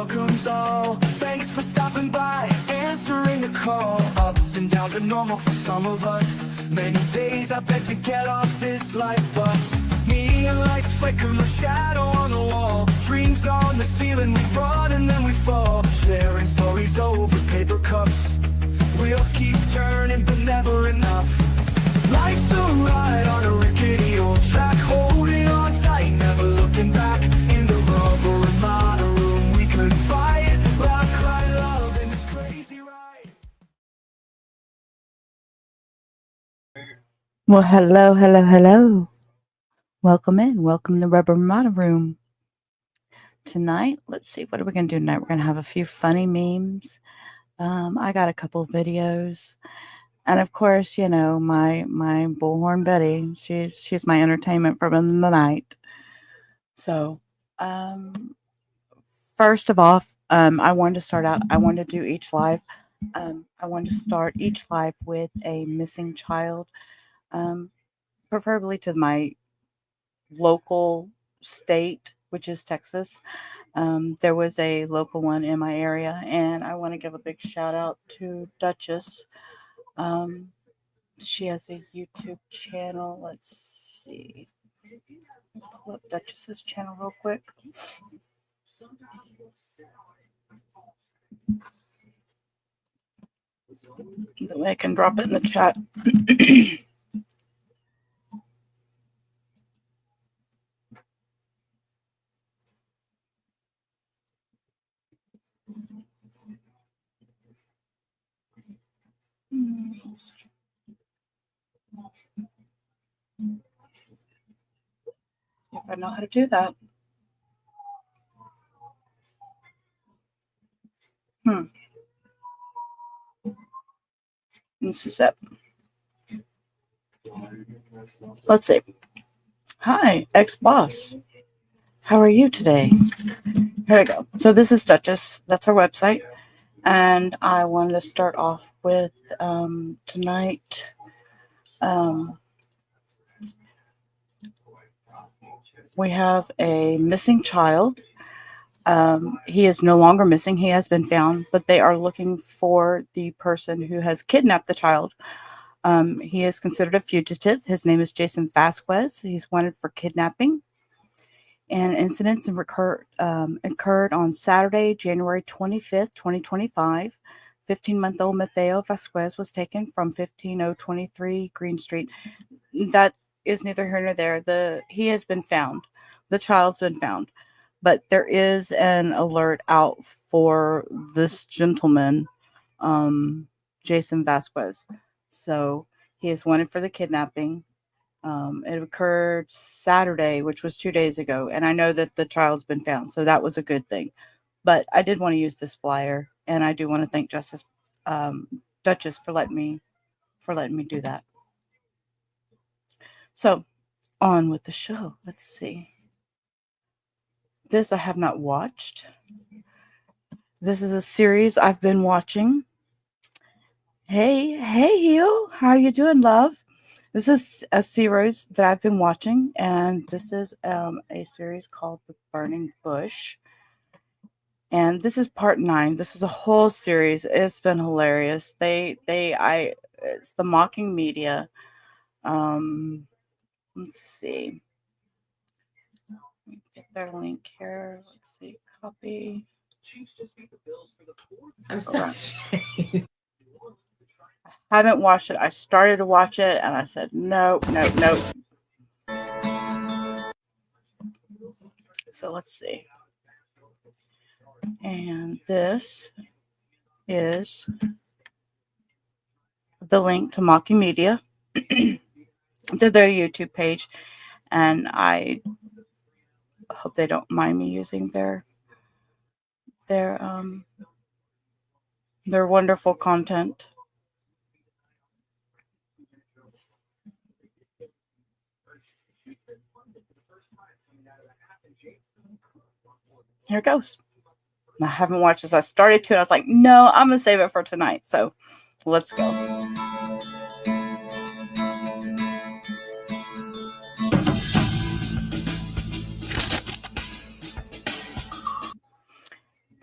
welcomes all. Thanks for stopping by, answering the call. Ups and downs are normal for some of us. Many days I bet to get off this life bus. Neon lights flicker, a shadow on the wall. Dreams on the ceiling, we run and then we fall. Sharing stories over paper cups. Wheels keep turning but never enough. Life's a ride on a rickety old track, holding on tight, never looking back. In the rubber Ramada room, we could fight, laugh, cry, love in this crazy ride. Well, hello. Welcome in. Welcome to the Rubber Ramada room. Tonight, let's see, what are we going to do tonight? We're going to have a few funny memes. I got a couple videos. And of course, you know, my bullhorn Betty, she's my entertainment for the night. So, first of all, I wanted to start out, I wanted to do each live. I wanted to start each live with a missing child, preferably to my local state, which is Texas. There was a local one in my area, and I want to give a big shout out to Duchess. She has a YouTube channel. Let's see. Pull up Duchess's channel real quick. That way I can drop it in the chat. If I know how to do that. This is it. Let's see. Hi, ex-boss. How are you today? Here we go. So this is Duchess. That's our website. And I wanted to start off with tonight. We have a missing child. He is no longer missing. He has been found, but they are looking for the person who has kidnapped the child. He is considered a fugitive. His name is Jason Vasquez. He's wanted for kidnapping. And incidents occurred on Saturday, January 25th, 2025. 15-month-old Mateo Vasquez was taken from 15023 Green Street. That is neither here nor there. He has been found. The child's been found. But there is an alert out for this gentleman, Jason Vasquez. So he is wanted for the kidnapping. It occurred Saturday, which was 2 days ago. And I know that the child's been found. So that was a good thing. But I did want to use this flyer. And I do want to thank Duchess for letting me do that. So on with the show. Let's see. This I have not watched. This is a series I've been watching. Hey, Heel. How are you doing, love? This is a series that I've been watching, and this is a series called The Burning Bush. And this is part 9. This is a whole series. It's been hilarious. It's the mocking media. Let's see. Get their link here. Let's see. Copy. I'm sorry. I haven't watched it. I started to watch it and I said, no. So let's see. And this is the link to Mocking Media to their YouTube page. And I hope they don't mind me using their wonderful content. Here it goes. I haven't watched this. I started to, and I was like, no, I'm going to save it for tonight. So let's go.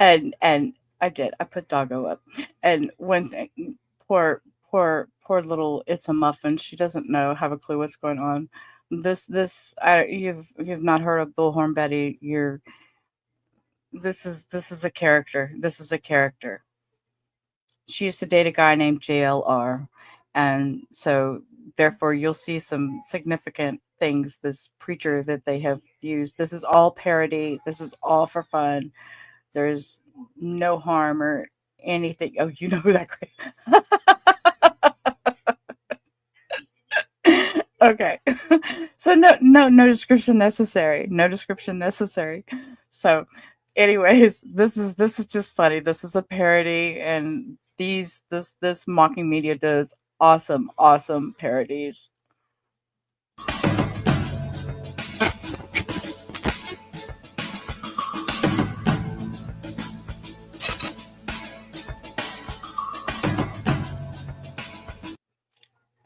And I did. I put doggo up. And when poor little it's a muffin, she doesn't know, have a clue what's going on. You've not heard of Bullhorn Betty. This is a character. This is a character. She used to date a guy named JLR, and so therefore you'll see some significant things. This preacher that they have used. This is all parody. This is all for fun. There's no harm or anything. Oh, you know who that okay. So no description necessary. No description necessary. So anyways, this is just funny. This is a parody, and this mocking media does awesome parodies.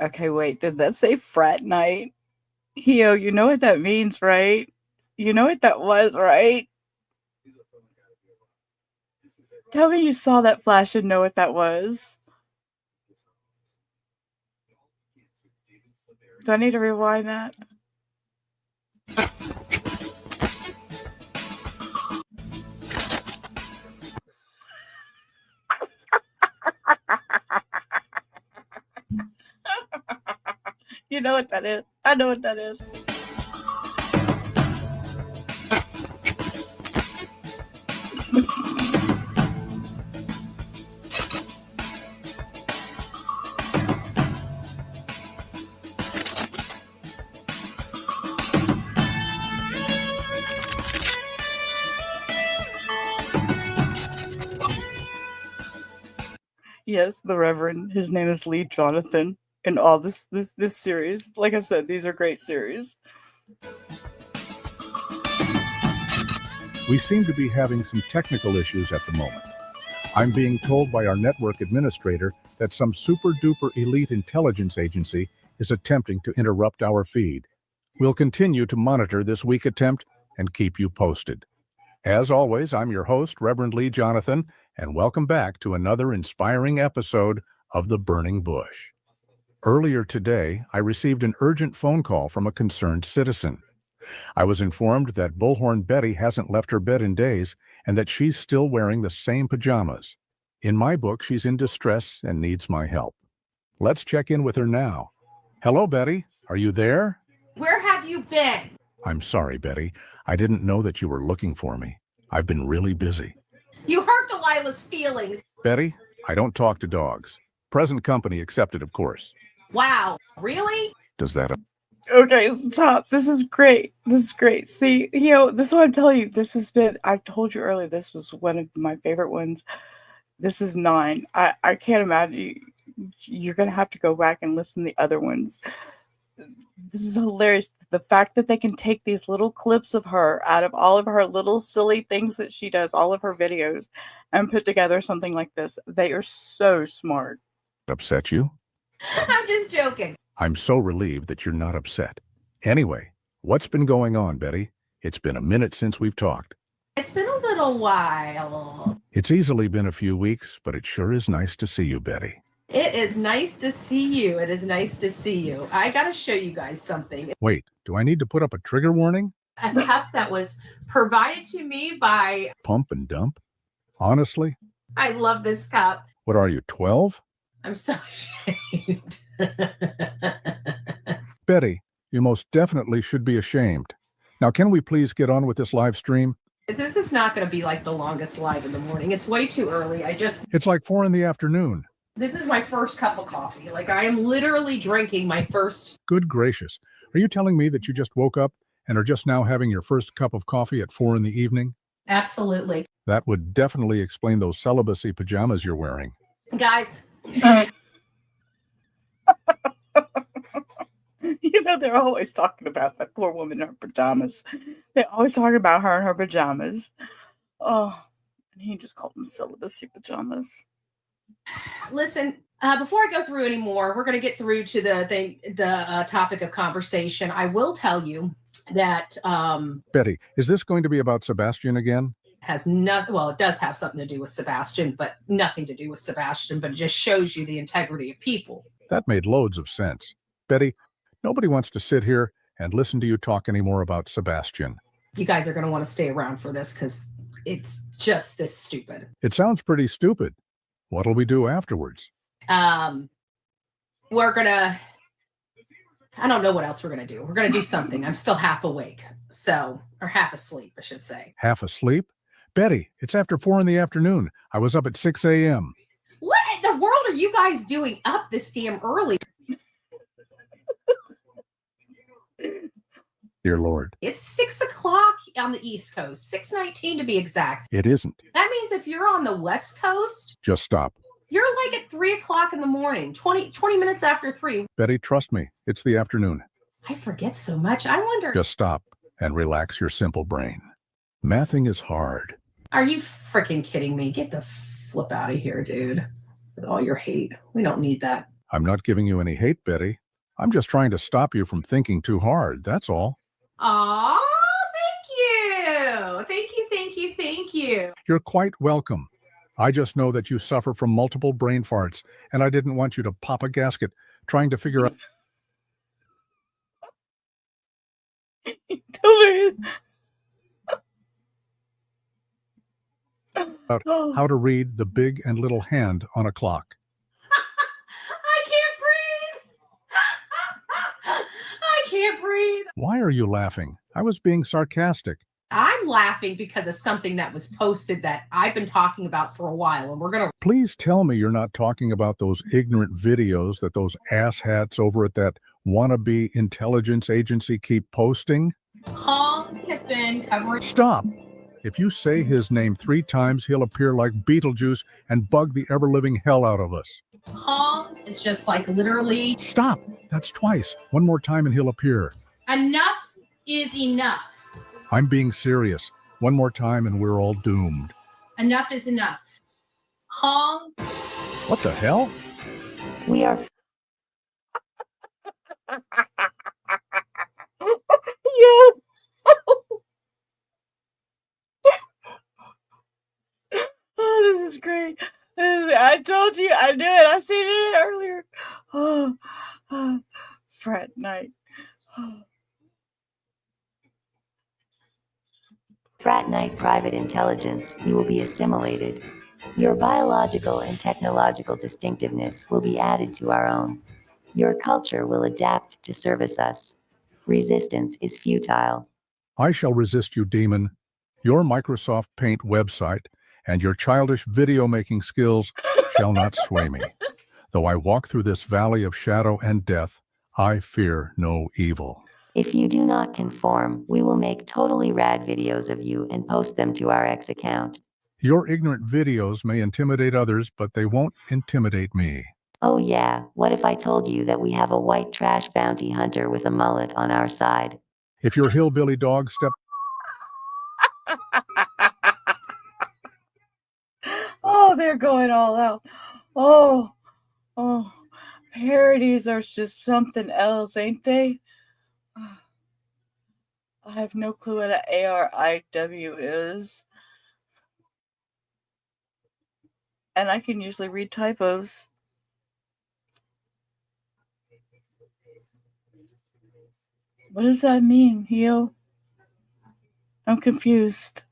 Okay, wait, did that say frat night? Hio, you know what that means, right? You know what that was, right? Tell me you saw that flash and know what that was. Do I need to rewind that? You know what that is. I know what that is. Yes, the Reverend. His name is Lee Jonathan. In all this series, like I said, these are great series. We seem to be having some technical issues at the moment. I'm being told by our network administrator that some super-duper elite intelligence agency is attempting to interrupt our feed. We'll continue to monitor this weak attempt and keep you posted. As always, I'm your host, Reverend Lee Jonathan, and welcome back to another inspiring episode of The Burning Bush. Earlier today, I received an urgent phone call from a concerned citizen. I was informed that Bullhorn Betty hasn't left her bed in days and that she's still wearing the same pajamas. In my book, she's in distress and needs my help. Let's check in with her now. Hello, Betty. Are you there? Where have you been? I'm sorry, Betty. I didn't know that you were looking for me. I've been really busy. You hurt Delilah's feelings. Betty, I don't talk to dogs. Present company accepted, of course. Wow, really? Does that... Okay, stop. This is great. This is great. See, this is what I'm telling you. This has been, I told you earlier, this was one of my favorite ones. This is 9. I can't imagine. You're going to have to go back and listen to the other ones. This is hilarious. The fact that they can take these little clips of her out of all of her little silly things that she does, all of her videos, and put together something like this. They are so smart. Upset you? I'm just joking. I'm so relieved that you're not upset. Anyway, what's been going on, Betty? It's been a minute since we've talked. It's been a little while. It's easily been a few weeks, but it sure is nice to see you, Betty. It is nice to see you. It is nice to see you. I got to show you guys something. Wait, do I need to put up a trigger warning? A cup that was provided to me by... Pump and dump? Honestly? I love this cup. What are you, 12? I'm so ashamed. Betty, you most definitely should be ashamed. Now, can we please get on with this live stream? This is not going to be like the longest live in the morning. It's way too early. It's like 4 in the afternoon. This is my first cup of coffee. Like, I am literally drinking my first... Good gracious. Are you telling me that you just woke up and are just now having your first cup of coffee at 4 in the evening? Absolutely. That would definitely explain those celibacy pajamas you're wearing. Guys... They're always talking about that poor woman in her pajamas. They're always talking about her in her pajamas. Oh, and he just called them celibacy pajamas. Listen, before I go through anymore, we're going to get through to the topic of conversation. I will tell you that... Betty, is this going to be about Sebastian again? has nothing. Well, it does have something to do with Sebastian, but nothing to do with Sebastian. But it just shows you the integrity of people. That made loads of sense. Betty, nobody wants to sit here and listen to you talk anymore about Sebastian. You guys are going to want to stay around for this because it's just this stupid. It sounds pretty stupid. What'll we do afterwards? We're gonna. I don't know what else we're gonna do. We're gonna do something. I'm still half awake, or half asleep, I should say. Half asleep? Betty, it's after 4 in the afternoon. I was up at 6 a.m. What in the world are you guys doing up this damn early? Dear Lord. It's 6 o'clock on the East Coast, 6:19 to be exact. It isn't. That means if you're on the West Coast, Just stop. you're like at 3 o'clock in the morning, 20 minutes after 3. Betty, trust me. It's the afternoon. I forget so much. I wonder. Just stop and relax your simple brain. Mathing is hard. Are you freaking kidding me? Get the flip out of here, dude. With all your hate. We don't need that. I'm not giving you any hate, Betty. I'm just trying to stop you from thinking too hard. That's all. Aw, thank you. Thank you. You're quite welcome. I just know that you suffer from multiple brain farts, and I didn't want you to pop a gasket trying to figure out how to read the big and little hand on a clock. I can't breathe. I can't breathe. Why are you laughing? I was being sarcastic. I'm laughing because of something that was posted that I've been talking about for a while, and we're going to... Please tell me you're not talking about those ignorant videos that those asshats over at that wannabe intelligence agency keep posting. Hong has been covering... Stop! If you say his name 3 times, he'll appear like Beetlejuice and bug the ever-living hell out of us. Hong is just like literally... Stop! That's twice. One more time and he'll appear. Enough is enough. I'm being serious. One more time and we're all doomed. Enough is enough. Hong. What the hell? We are... Yeah. Oh, this is great. I told you, I knew it. I seen it earlier. Oh, frat night. Frat Night Private Intelligence, you will be assimilated. Your biological and technological distinctiveness will be added to our own. Your culture will adapt to service us. Resistance is futile. I shall resist you, demon. Your Microsoft Paint website and your childish video-making skills shall not sway me. Though I walk through this valley of shadow and death, I fear no evil. If you do not conform, we will make totally rad videos of you and post them to our X account. Your ignorant videos may intimidate others, but they won't intimidate me. Oh yeah, what if I told you that we have a white trash bounty hunter with a mullet on our side? If your hillbilly dog step... Oh, they're going all out. Oh, parodies are just something else, ain't they? I have no clue what an ARIW is. And I can usually read typos. What does that mean, Hio? I'm confused.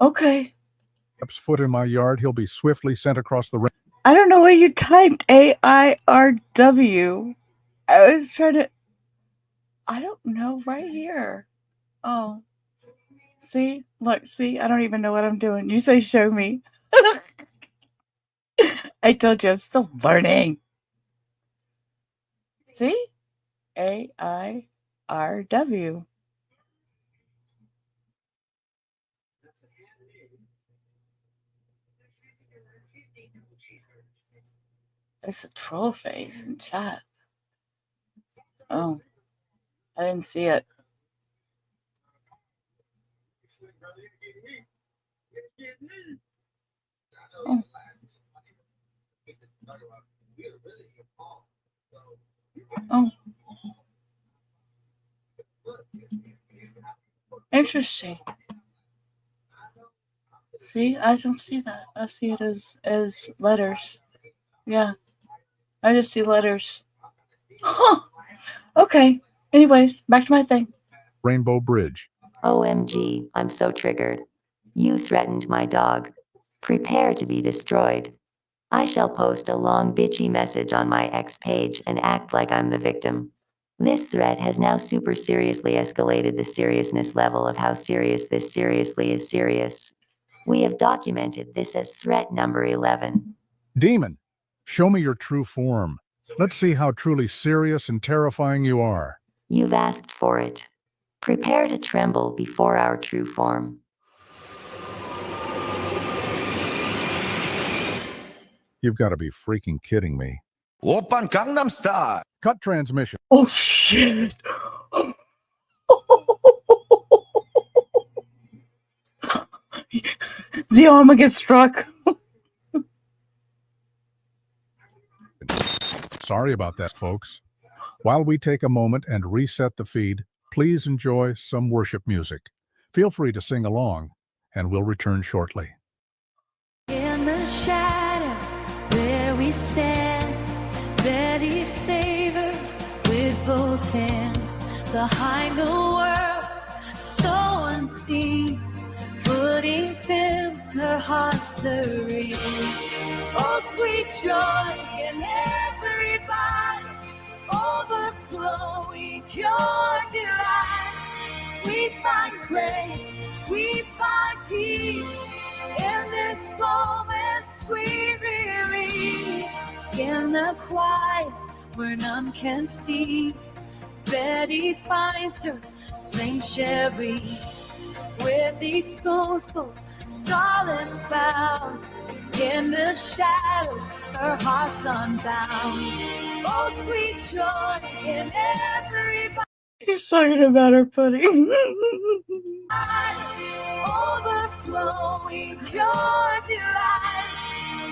Okay. Foot in my yard, he'll be swiftly sent across the ring. I don't know what you typed. AIRW. I was trying to... I don't know. Right here. Oh. See? Look, see? I don't even know what I'm doing. You say show me. I told you I'm still learning. See? AIRW. It's a troll face in chat. Oh, I didn't see it. Oh. Oh. Interesting. See, I don't see that. I see it as letters. Yeah, I just see letters. Huh. Okay. Anyways, back to my thing. Rainbow Bridge. OMG, I'm so triggered. You threatened my dog. Prepare to be destroyed. I shall post a long bitchy message on my X page and act like I'm the victim. This threat has now super seriously escalated the seriousness level of how serious this seriously is serious. We have documented this as threat number 11. Demon, show me your true form. Let's see how truly serious and terrifying you are. You've asked for it. Prepare to tremble before our true form. You've got to be freaking kidding me. Open Gangnam Style. Cut transmission. Oh shit. Zio, I'm gonna get struck. Sorry about that, folks. While we take a moment and reset the feed, please enjoy some worship music. Feel free to sing along, and we'll return shortly. In the shadow where we stand, Betty savors with both hands. Behind the world, so unseen, putting film to heart serene. Oh, sweet joy in everybody, overflowing pure delight. We find grace, we find peace in this moment, sweet relief. In the quiet where none can see, Betty finds her sanctuary. With each spoonful, solace found. In the shadows, her heart's unbound. Oh, sweet joy in everybody. He's talking about her pudding. Overflowing pure delight.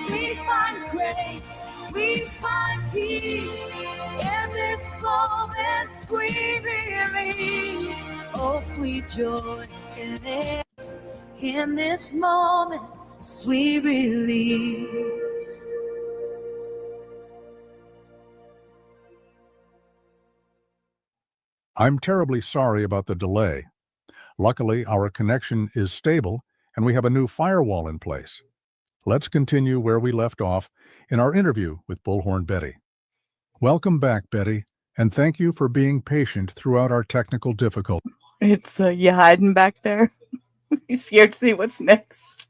We find grace, we find peace in this moment, sweet relief. Oh, sweet joy in this moment, sweet release. I'm terribly sorry about the delay. Luckily, our connection is stable, and we have a new firewall in place. Let's continue where we left off in our interview with Bullhorn Betty. Welcome back, Betty, and thank you for being patient throughout our technical difficulties. It's you hiding back there. He's scared to see what's next.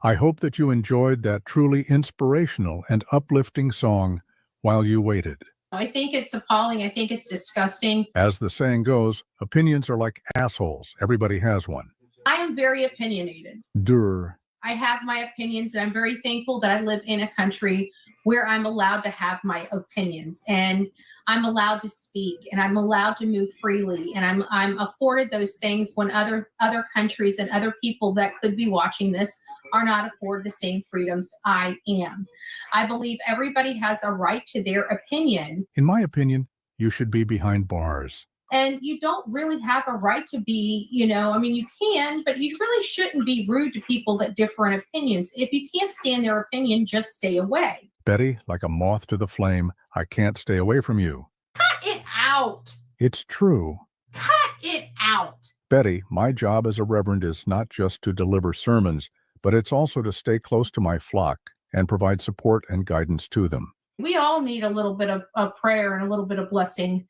I hope that you enjoyed that truly inspirational and uplifting song while you waited. I think it's appalling. I think it's disgusting. As the saying goes, opinions are like assholes. Everybody has one. I am very opinionated. Durr. I have my opinions, and I'm very thankful that I live in a country where I'm allowed to have my opinions, and I'm allowed to speak, and I'm allowed to move freely, and I'm afforded those things when other countries and other people that could be watching this are not afforded the same freedoms I am. I believe everybody has a right to their opinion. In my opinion, you should be behind bars. And you don't really have a right to be, you can, but you really shouldn't be rude to people that differ in opinions. If you can't stand their opinion, just stay away. Betty, like a moth to the flame, I can't stay away from you. Cut it out. It's true. Cut it out. Betty, my job as a reverend is not just to deliver sermons, but it's also to stay close to my flock and provide support and guidance to them. We all need a little bit of prayer and a little bit of blessing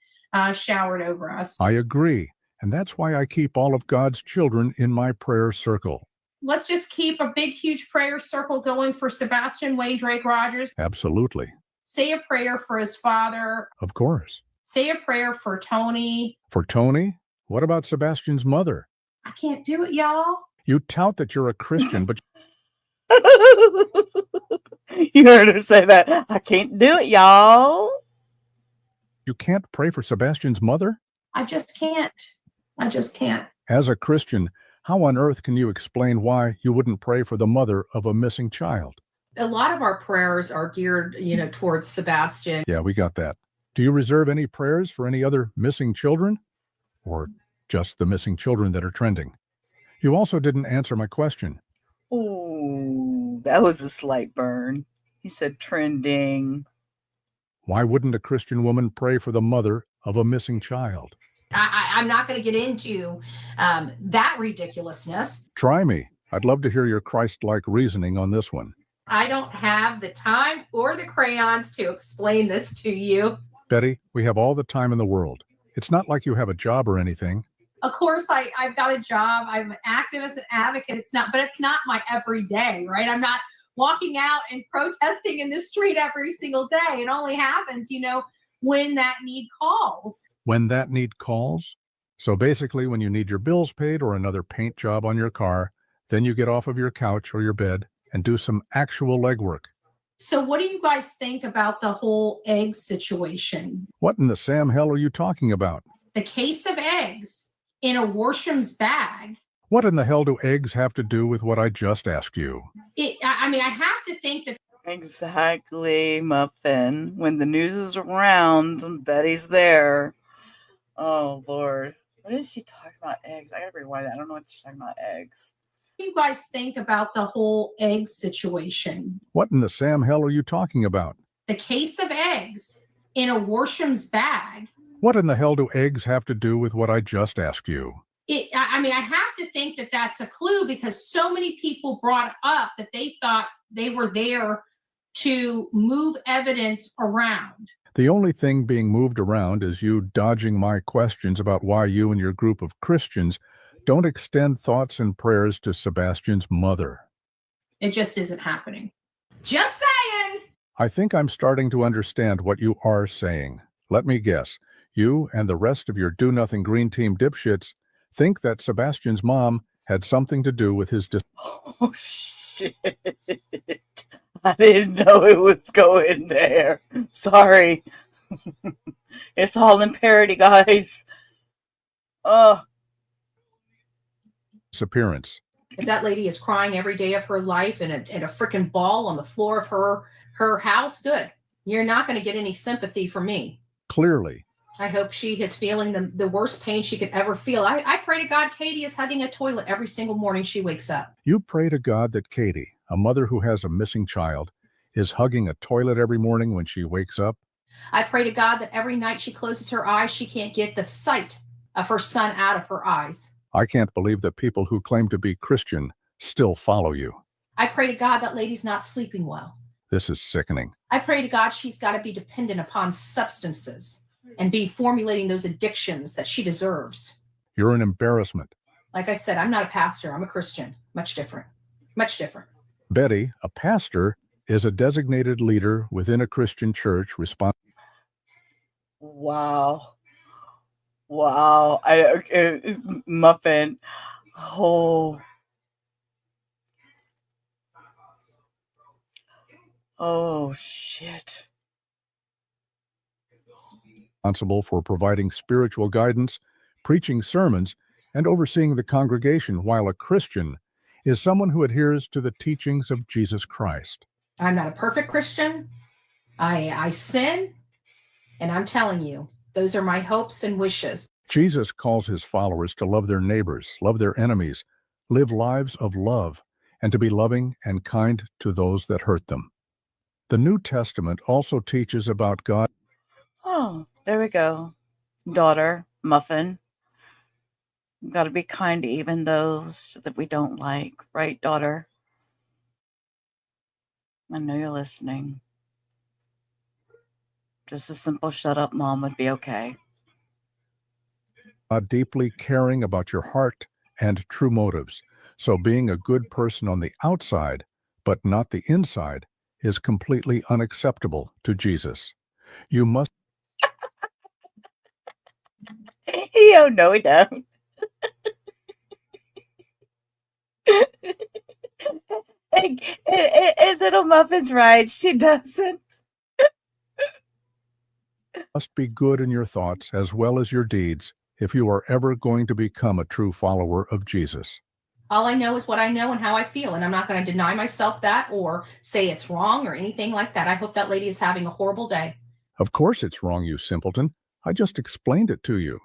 showered over us. I agree, and that's why I keep all of God's children in my prayer circle. Let's just keep a big, huge prayer circle going for Sebastian Wayne Drake Rogers. Absolutely. Say a prayer for his father. Of course. Say a prayer for Tony. For Tony? What about Sebastian's mother? I can't do it, y'all. You tout that you're a Christian, but You heard her say that. I can't do it, y'all. you can't pray for Sebastian's mother? I just can't. I just can't. As a Christian, how on earth can you explain why you wouldn't pray for the mother of a missing child? A lot of our prayers are geared, towards Sebastian. Yeah, we got that. Do you reserve any prayers for any other missing children? Or just the missing children that are trending? You also didn't answer my question. Ooh, that was a slight burn. He said trending. Why wouldn't a Christian woman pray for the mother of a missing child? I'm not going to get into that ridiculousness. Try me. I'd love to hear your Christ-like reasoning on this one. I don't have the time or the crayons to explain this to you. Betty, we have all the time in the world. It's not like you have a job or anything. Of course, I've got a job. I'm active as an advocate. It's not my everyday, right? I'm not walking out and protesting in the street every single day. It only happens, when that need calls. When that need calls? So basically, when you need your bills paid or another paint job on your car, then you get off of your couch or your bed and do some actual legwork. So what do you guys think about the whole egg situation? What in the Sam hell are you talking about? The case of eggs in a Worshams bag. What in the hell do eggs have to do with what I just asked you? I have to think that. Exactly, Muffin. When the news is around, Betty's there. Oh, Lord. What is she talking about? Eggs? I gotta rewind that. I don't know what she's talking about. Eggs. What do you guys think about the whole egg situation? What in the Sam hell are you talking about? The case of eggs in a Worshams bag. What in the hell do eggs have to do with what I just asked you? I have to think that that's a clue because so many people brought up that they thought they were there to move evidence around. The only thing being moved around is you dodging my questions about why you and your group of Christians don't extend thoughts and prayers to Sebastian's mother. It just isn't happening. Just saying. I think I'm starting to understand what you are saying. Let me guess. You and the rest of your do-nothing green team dipshits think that Sebastian's mom had something to do with his Oh, shit. I didn't know it was going there. Sorry. It's all in parody, guys. Oh. disappearance. If that lady is crying every day of her life in a freaking ball on the floor of her house, good. You're not going to get any sympathy from me. Clearly. I hope she is feeling the worst pain she could ever feel. I pray to God Katie is hugging a toilet every single morning she wakes up. You pray to God that Katie, a mother who has a missing child, is hugging a toilet every morning when she wakes up? I pray to God that every night she closes her eyes, she can't get the sight of her son out of her eyes. I can't believe that people who claim to be Christian still follow you. I pray to God that lady's not sleeping well. This is sickening. I pray to God she's got to be dependent upon substances and be formulating those addictions that she deserves. You're an embarrassment. Like I said, I'm not a pastor. I'm a Christian. Much different. Much different. Betty, a pastor, is a designated leader within a Christian church responsible. Wow. Wow. Muffin. Oh. Oh, shit. Responsible for providing spiritual guidance, preaching sermons, and overseeing the congregation, while a Christian is someone who adheres to the teachings of Jesus Christ. I'm not a perfect Christian. I sin, and I'm telling you, those are my hopes and wishes. Jesus calls his followers to love their neighbors, love their enemies, live lives of love, and to be loving and kind to those that hurt them. The New Testament also teaches about God. Oh, there we go. Daughter, Muffin. Got to be kind to even those that we don't like. Right, daughter? I know you're listening. Just a simple shut up, Mom, would be okay. Deeply caring about your heart and true motives. So being a good person on the outside, but not the inside, is completely unacceptable to Jesus. You must. Yo, no, we don't. And little Muffin's right. She doesn't. Must be good in your thoughts as well as your deeds if you are ever going to become a true follower of Jesus. All I know is what I know and how I feel, and I'm not going to deny myself that or say it's wrong or anything like that. I hope that lady is having a horrible day. Of course it's wrong, you simpleton. I just explained it to you.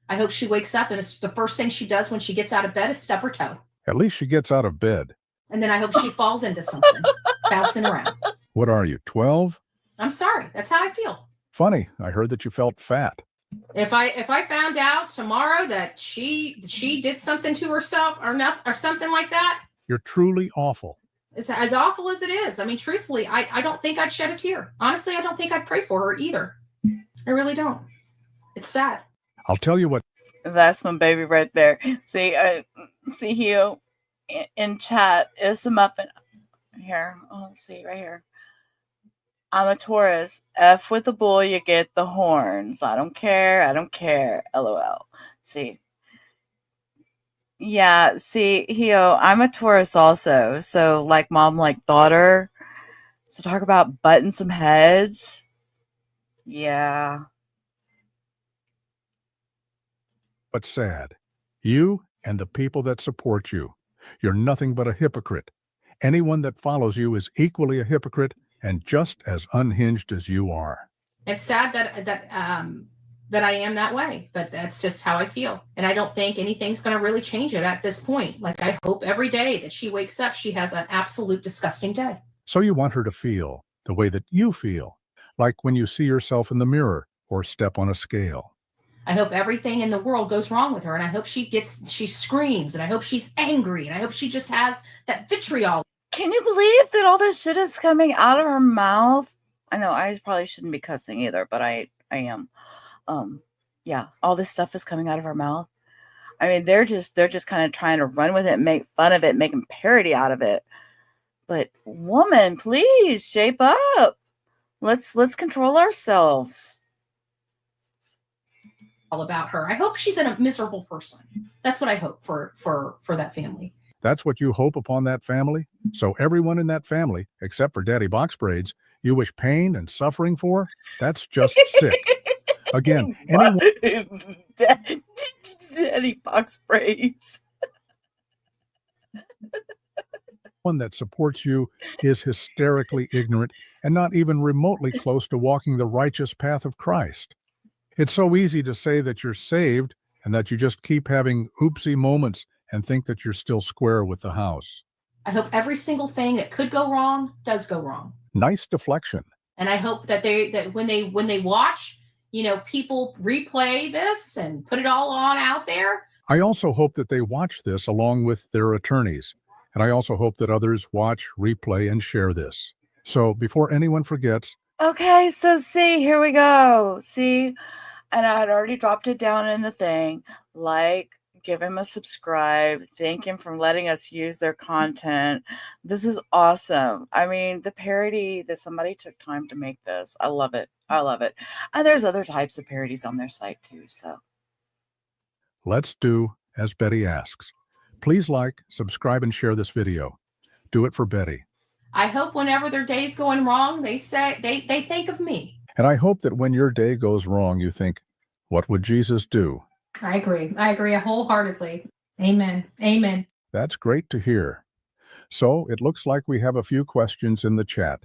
I hope she wakes up and it's the first thing she does when she gets out of bed is stub her toe. At least she gets out of bed. And then I hope she falls into something, bouncing around. What are you, 12? I'm sorry. That's how I feel. Funny, I heard that you felt fat. If I found out tomorrow that she did something to herself or something like that, You're truly awful. it's as awful as it is. I mean, truthfully, I don't think I'd shed a tear. Honestly, I don't think I'd pray for her either. I really don't. It's sad. I'll tell you what. That's my baby right there. See Hugh in chat is a muffin here. Oh, let's see right here. I'm a Taurus. F with the bull, you get the horns. I don't care. I don't care. LOL. See. Yeah, see, Hio, I'm a Taurus also. So like mom, like daughter. So talk about butting some heads. Yeah. But sad. You and the people that support you. You're nothing but a hypocrite. Anyone that follows you is equally a hypocrite and just as unhinged as you are. It's sad that I am that way, but that's just how I feel. And I don't think anything's going to really change it at this point. Like, I hope every day that she wakes up, she has an absolute disgusting day. So you want her to feel the way that you feel, like when you see yourself in the mirror or step on a scale. I hope everything in the world goes wrong with her. And I hope she screams, and I hope she's angry, and I hope she just has that vitriol. Can you believe that all this shit is coming out of her mouth? I know I probably shouldn't be cussing either, but I am. Yeah, all this stuff is coming out of her mouth. I mean, they're just kind of trying to run with it, make fun of it, making parody out of it. But woman, please shape up. Let's control ourselves. All about her. I hope she's a miserable person. That's what I hope for that family. That's what you hope upon that family? So everyone in that family, except for Daddy Box Braids, you wish pain and suffering for? That's just sick. Again, anyone Daddy Box Braids. One that supports you is hysterically ignorant and not even remotely close to walking the righteous path of Christ. It's so easy to say that you're saved and that you just keep having oopsie moments and think that you're still square with the house. I hope every single thing that could go wrong does go wrong. Nice deflection. And I hope that when they watch, people replay this and put it all on out there. I also hope that they watch this along with their attorneys. And I also hope that others watch, replay, and share this. So before anyone forgets. Okay, so see, here we go. See, and I had already dropped it down in the thing. Like, give him a subscribe. Thank him for letting us use their content. This is awesome. I mean, the parody that somebody took time to make this. I love it. I love it. And there's other types of parodies on their site too. So let's do as Betty asks. Please like, subscribe, and share this video. Do it for Betty. I hope whenever their day's going wrong, they think of me. And I hope that when your day goes wrong, you think, what would Jesus do? I agree. I agree wholeheartedly. Amen. Amen. That's great to hear. So it looks like we have a few questions in the chat.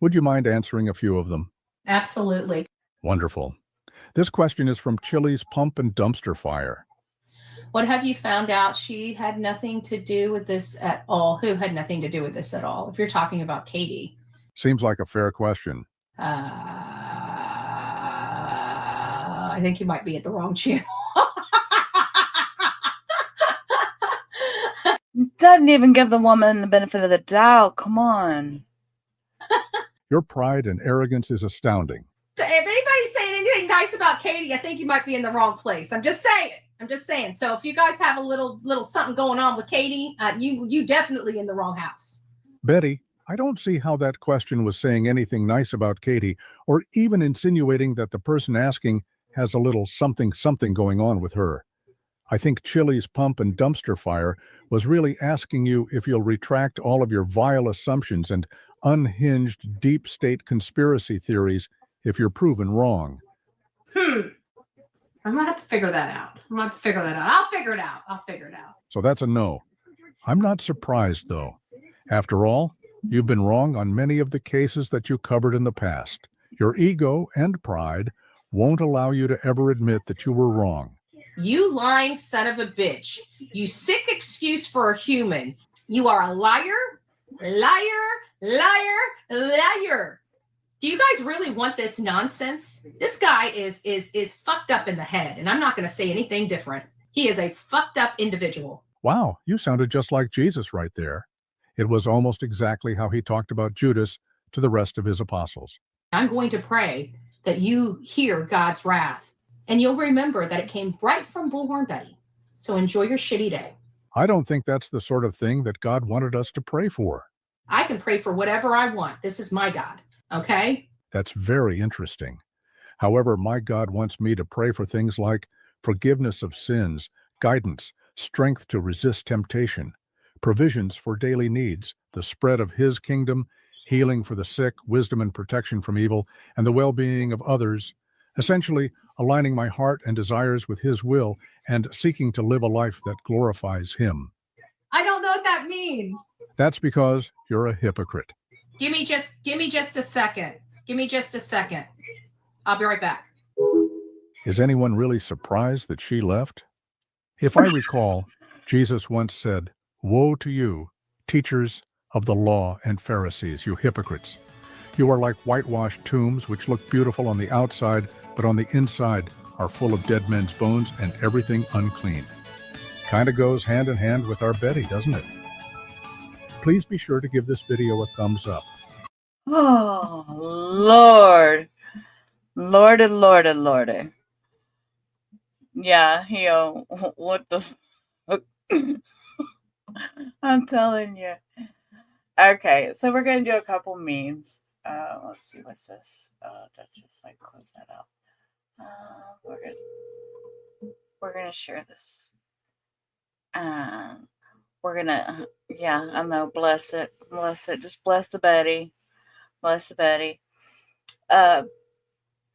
Would you mind answering a few of them? Absolutely. Wonderful. This question is from Chili's Pump and Dumpster Fire. What have you found out? She had nothing to do with this at all. Who had nothing to do with this at all? If you're talking about Katie. Seems like a fair question. I think you might be at the wrong channel. doesn't even give the woman the benefit of the doubt. Come on. Your pride and arrogance is astounding. If anybody's saying anything nice about Katie, I think you might be in the wrong place. I'm just saying. So if you guys have a little something going on with Katie, you definitely in the wrong house. Betty, I don't see how that question was saying anything nice about Katie, or even insinuating that the person asking has a little something going on with her. I think Chili's Pump and Dumpster Fire was really asking you if you'll retract all of your vile assumptions and unhinged deep state conspiracy theories if you're proven wrong. I'm gonna have to figure that out. I'll figure it out. So that's a no. I'm not surprised, though. After all, you've been wrong on many of the cases that you covered in the past. Your ego and pride won't allow you to ever admit that you were wrong. You lying son of a bitch. You sick excuse for a human. You are a liar, liar, liar, liar. Do you guys really want this nonsense? This guy is fucked up in the head, and I'm not going to say anything different. He is a fucked up individual. Wow, you sounded just like Jesus right there. It was almost exactly how he talked about Judas to the rest of his apostles. I'm going to pray that you hear God's wrath, and you'll remember that it came right from Bullhorn Betty. So enjoy your shitty day. I don't think that's the sort of thing that God wanted us to pray for. I can pray for whatever I want. This is my God, okay? That's very interesting. However, my God wants me to pray for things like forgiveness of sins, guidance, strength to resist temptation, provisions for daily needs, the spread of His kingdom, healing for the sick, wisdom and protection from evil, and the well-being of others, essentially aligning my heart and desires with His will and seeking to live a life that glorifies Him. I don't know what that means. That's because you're a hypocrite. Give me just a second. Give me just a second. I'll be right back. Is anyone really surprised that she left? If I recall, Jesus once said, "Woe to you, teachers of the law and Pharisees, you hypocrites! You are like whitewashed tombs which look beautiful on the outside, but on the inside are full of dead men's bones and everything unclean." Kind of goes hand in hand with our Betty, doesn't it? Please be sure to give this video a thumbs up. Oh, Lord. Lordy, Lordy, Lordy. Yeah, what the fuck? I'm telling you. Okay, so we're going to do a couple memes. Let's see, what's this? Just like close that out. We're gonna share this. We're gonna, yeah, I know, bless it, just bless the Betty, bless the Betty. I'm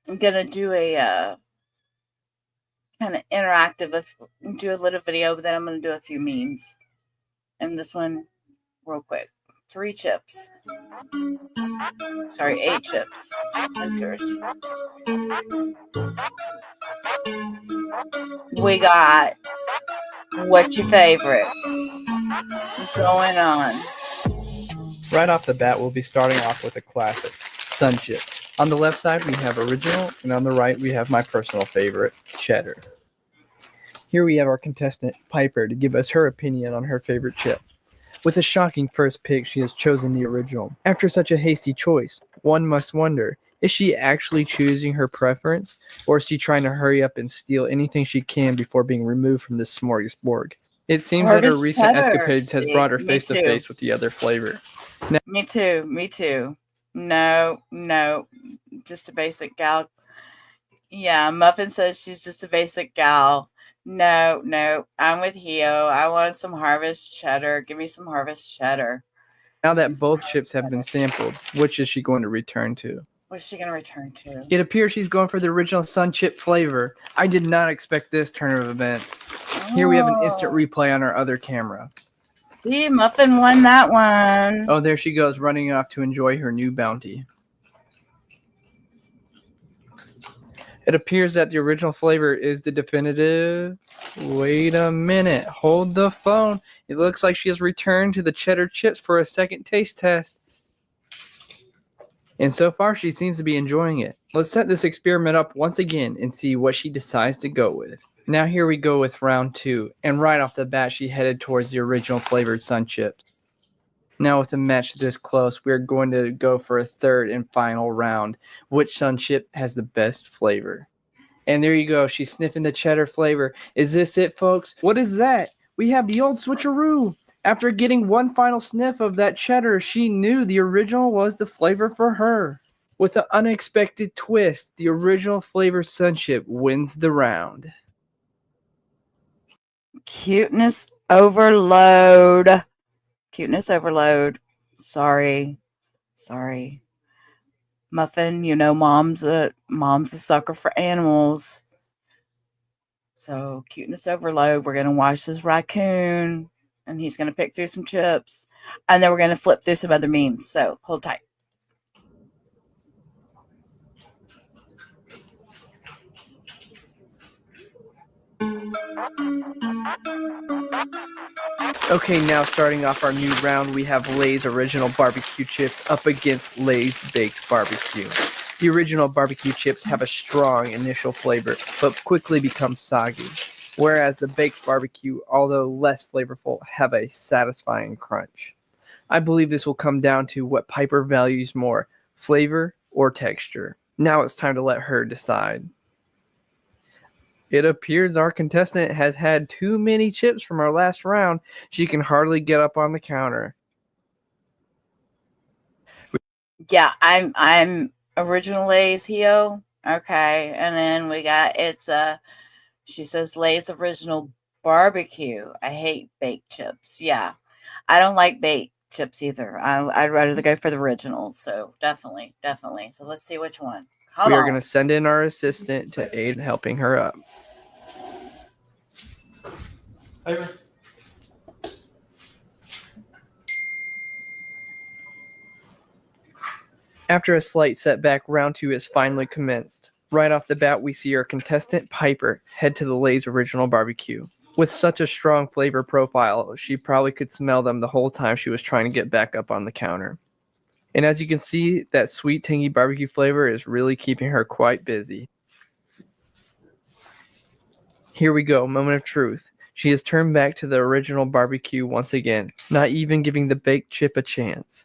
gonna do a kind of interactive, do a little video, but then I'm gonna do a few memes, and this one, real quick. 3 chips. Sorry, 8 chips. Enters. We got what's your favorite going on. Right off the bat, we'll be starting off with a classic, Sun Chip. On the left side, we have original, and on the right, we have my personal favorite, cheddar. Here we have our contestant, Piper, to give us her opinion on her favorite chip. With a shocking first pick, she has chosen the original. After such a hasty choice, one must wonder, is she actually choosing her preference, or is she trying to hurry up and steal anything she can before being removed from this smorgasbord? It seems that her recent escapades has brought her face to face with the other flavor. Now, me too. No, just a basic gal. Yeah, Muffin says she's just a basic gal. No, I'm with Hio. I want some harvest cheddar. Give me some harvest cheddar. now that both chips have been sampled, which is she going to return to? What's she gonna return to? It appears she's going for the original Sun Chip flavor. I did not expect this turn of events. Here we have an instant replay on our other camera. See, Muffin won that one. Oh, there she goes, running off to enjoy her new bounty. It appears that the original flavor is the definitive. Wait a minute. Hold the phone. It looks like she has returned to the cheddar chips for a second taste test. And so far, she seems to be enjoying it. Let's set this experiment up once again and see what she decides to go with. Now here we go with round 2. And right off the bat, she headed towards the original flavored Sun Chips. Now with a match this close, we're going to go for a third and final round. Which Sun Chip has the best flavor? And there you go. She's sniffing the cheddar flavor. Is this it, folks? What is that? We have the old switcheroo. After getting one final sniff of that cheddar, she knew the original was the flavor for her. With an unexpected twist, the original flavored Sun Chip wins the round. Cuteness overload. Cuteness overload. Sorry. Muffin, you know mom's a sucker for animals. So cuteness overload. We're gonna watch this raccoon. and he's going to pick through some chips, and then we're going to flip through some other memes. So hold tight. Okay, now starting off our new round, we have Lay's Original Barbecue Chips up against Lay's Baked Barbecue. The original barbecue chips have a strong initial flavor, but quickly become soggy, whereas the baked barbecue, although less flavorful, have a satisfying crunch. I believe this will come down to what Piper values more, flavor or texture. Now it's time to let her decide. It appears our contestant has had too many chips from our last round. She can hardly get up on the counter. Yeah, I'm original Lay's Hio. Okay, and then we got she says Lay's Original Barbecue. I hate baked chips. Yeah, I don't like baked chips either. I'd rather go for the originals. So definitely. So let's see which one. We are going to send in our assistant to aid in helping her up. After a slight setback, round 2 is finally commenced. Right off the bat, we see our contestant, Piper, head to the Lay's Original Barbecue. With such a strong flavor profile, she probably could smell them the whole time she was trying to get back up on the counter. And as you can see, that sweet, tangy barbecue flavor is really keeping her quite busy. Here we go, moment of truth. She has turned back to the original barbecue once again, not even giving the baked chip a chance.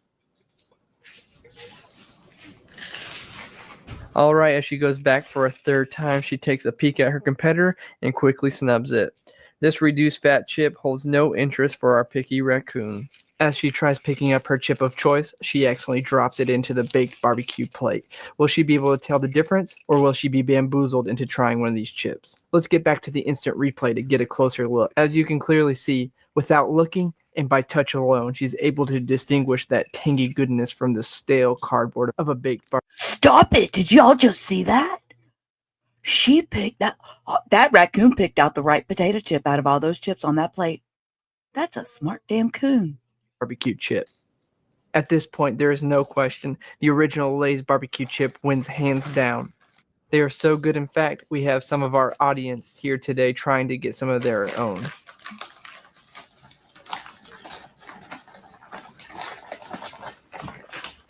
Alright, as she goes back for a third time, she takes a peek at her competitor and quickly snubs it. This reduced fat chip holds no interest for our picky raccoon. As she tries picking up her chip of choice, she accidentally drops it into the baked barbecue plate. Will she be able to tell the difference, or will she be bamboozled into trying one of these chips? Let's get back to the instant replay to get a closer look. As you can clearly see, without looking and by touch alone, she's able to distinguish that tangy goodness from the stale cardboard of a baked barbecue. Stop it! Did y'all just see that? She picked that raccoon picked out the right potato chip out of all those chips on that plate. That's a smart damn coon. Barbecue chip. At this point, there is no question. The original Lay's barbecue chip wins hands down. They are so good, in fact, we have some of our audience here today trying to get some of their own.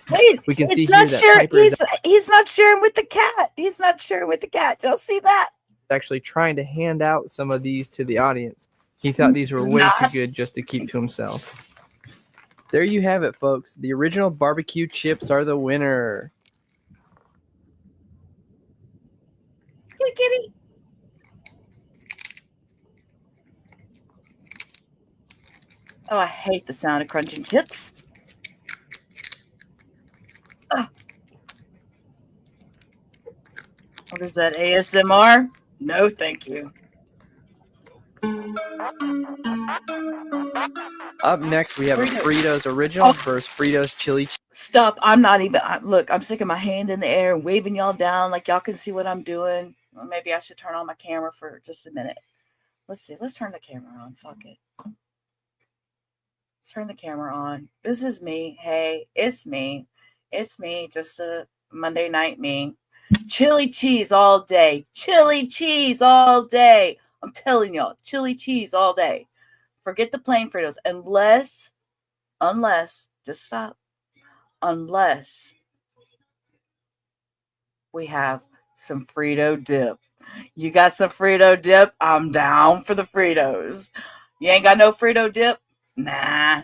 Wait, we can see it's not here that sharing. Piper He's not sharing with the cat. He's not sharing with the cat. Y'all see that? Actually trying to hand out some of these to the audience. He thought these were way too good just to keep to himself. There you have it, folks. The original barbecue chips are the winner. Kitty, kitty. Oh, I hate the sound of crunching chips. Ugh. What is that, ASMR? No, thank you. Up next, we have a Fritos Original versus Fritos Chili Cheese. Stop. I'm not even. Look, I'm sticking my hand in the air and waving y'all down like y'all can see what I'm doing. Well, maybe I should turn on my camera for just a minute. Let's see. Let's turn the camera on. Fuck it. Let's turn the camera on. This is me. Hey, it's me. It's me. Just a Monday night me. Chili cheese all day. Chili cheese all day. I'm telling y'all, chili cheese all day. Forget the plain Fritos. Unless, just stop. Unless we have some Frito dip. You got some Frito dip? I'm down for the Fritos. You ain't got no Frito dip? Nah.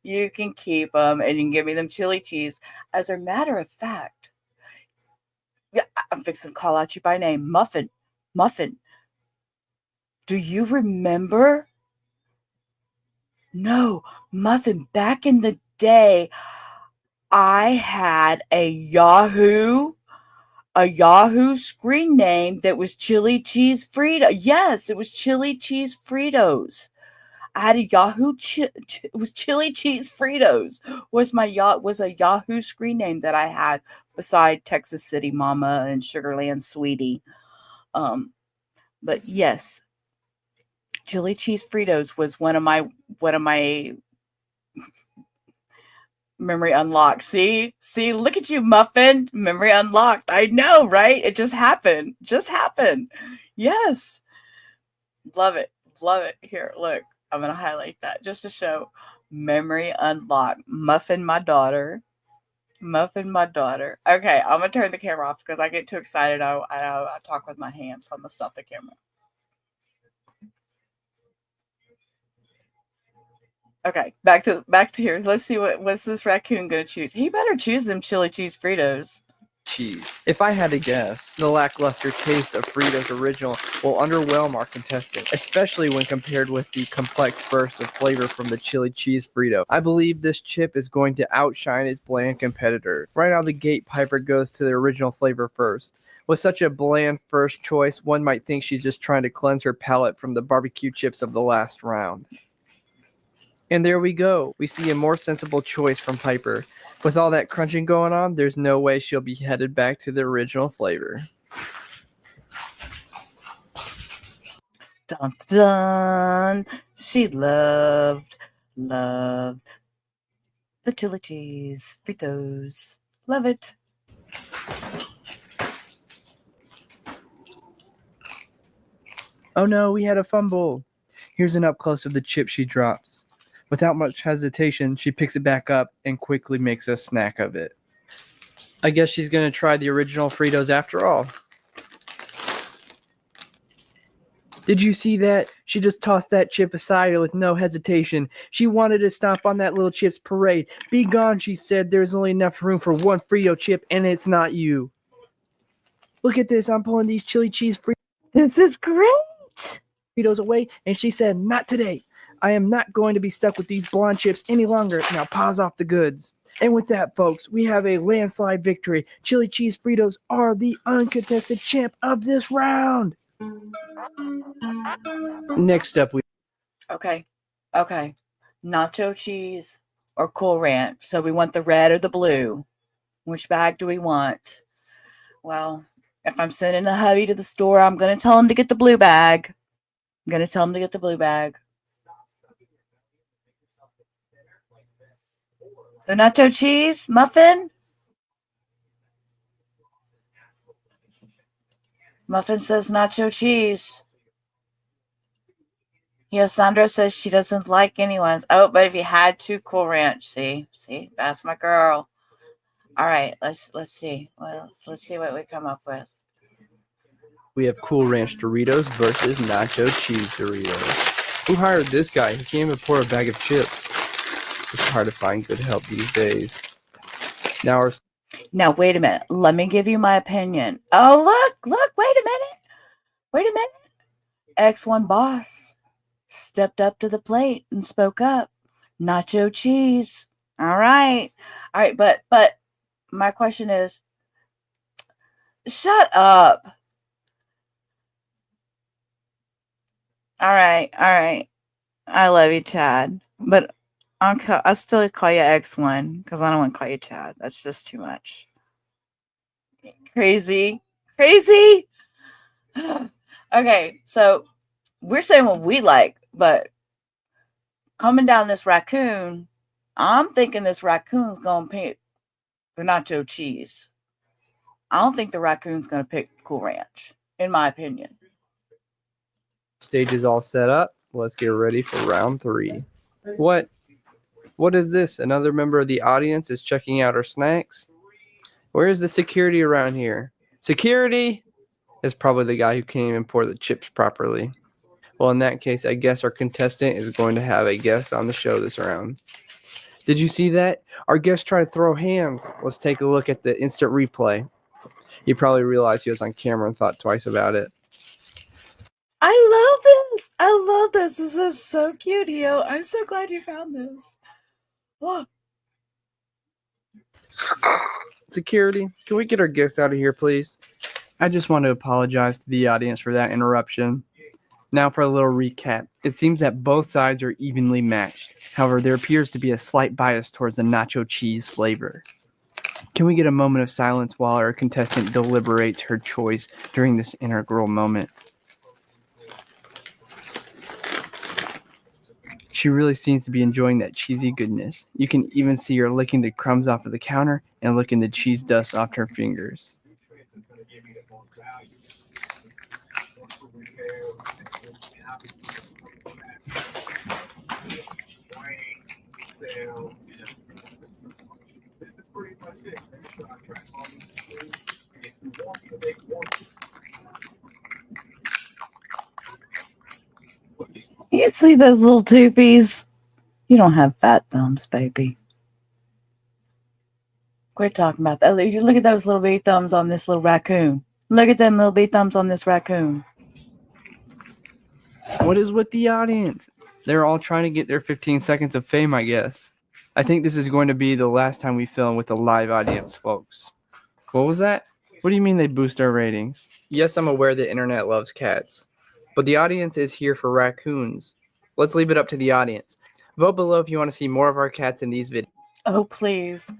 You can keep them and you can give me them chili cheese. As a matter of fact, yeah, I'm fixing to call out you by name. Muffin. Do you remember? No, Muffin, back in the day, I had a Yahoo screen name that was Chili Cheese Frito. Yes, it was Chili Cheese Fritos. I had a Yahoo. It was Chili Cheese Fritos. Was a Yahoo screen name that I had beside Texas City Mama and Sugarland Sweetie. But yes, Chili cheese Fritos was one of my memory unlocked. See, look at you, Muffin. Memory unlocked. I know, right? It just happened. Yes. Love it. Here, look. I'm going to highlight that just to show memory unlocked. Muffin, my daughter. Okay, I'm going to turn the camera off because I get too excited. I talk with my hands, so I'm going to stop the camera. Okay, back to here. Let's see what's this raccoon gonna choose. He better choose them chili cheese Fritos. Cheese. If I had to guess, the lackluster taste of Fritos Original will underwhelm our contestant, especially when compared with the complex burst of flavor from the chili cheese Frito. I believe this chip is going to outshine its bland competitor. Right out of the gate, Piper goes to the original flavor first. With such a bland first choice, one might think she's just trying to cleanse her palate from the barbecue chips of the last round. And there we go. We see a more sensible choice from Piper. With all that crunching going on, there's no way she'll be headed back to the original flavor. Dun dun. She loved the chili cheese Fritos. Love it. Oh no, we had a fumble. Here's an up close of the chip she drops. Without much hesitation, she picks it back up and quickly makes a snack of it. I guess she's going to try the original Fritos after all. Did you see that? She just tossed that chip aside with no hesitation. She wanted to stomp on that little chip's parade. Be gone, she said. There's only enough room for one Frito chip, and it's not you. Look at this. I'm pulling these chili cheese This is great. Fritos away, and she said, not today. I am not going to be stuck with these blonde chips any longer. Now pause off the goods. And with that, folks, we have a landslide victory. Chili cheese Fritos are the uncontested champ of this round. Next up, Okay. Nacho cheese or Cool Ranch. So we want the red or the blue. Which bag do we want? Well, if I'm sending the hubby to the store, I'm going to tell him to get the blue bag. The nacho cheese muffin? Muffin says nacho cheese. Yeah, Sandra says she doesn't like anyone's. Oh, but if you had to, Cool Ranch. See, that's my girl. All right, let's see. Well, let's see what we come up with. we have Cool Ranch Doritos versus Nacho Cheese Doritos. Who hired this guy? He can't even pour a bag of chips. It's hard to find good help these days. Now, Wait a minute. Let me give you my opinion. Oh, look, wait a minute. X1 boss stepped up to the plate and spoke up. Nacho cheese. All right, but my question is, shut up. All right. I love you, Chad, but I'll still call you X1 because I don't want to call you Chad. That's just too much. Crazy. Okay, so we're saying what we like, but coming down this raccoon, I'm thinking this raccoon's going to pick the nacho cheese. I don't think the raccoon's going to pick Cool Ranch, in my opinion. stage is all set up. Let's get ready for round 3. What is this? Another member of the audience is checking out our snacks. Where's the security around here? Security is probably the guy who can't even pour the chips properly. Well, in that case, I guess our contestant is going to have a guest on the show this round. Did you see that? Our guest tried to throw hands. Let's take a look at the instant replay. He probably realized he was on camera and thought twice about it. I love this. This is so cute, Hio. I'm so glad you found this. Oh. Security, can we get our guest out of here, please? I just want to apologize to the audience for that interruption. Now for a little recap. It seems that both sides are evenly matched. However, there appears to be a slight bias towards the nacho cheese flavor. Can we get a moment of silence while our contestant deliberates her choice during this integral moment? She really seems to be enjoying that cheesy goodness. You can even see her licking the crumbs off of the counter and licking the cheese dust off her fingers. You see those little toofies? You don't have fat thumbs, baby. Quit talking about that. You look at those little bitty thumbs on this little raccoon. Look at them little bitty thumbs on this raccoon. What is with the audience? They're all trying to get their 15 seconds of fame, I guess. I think this is going to be the last time we film with a live audience, folks. What was that? What do you mean they boost our ratings? Yes, I'm aware the internet loves cats, but the audience is here for raccoons. Let's leave it up to the audience. Vote below if you want to see more of our cats in these videos. Oh, please.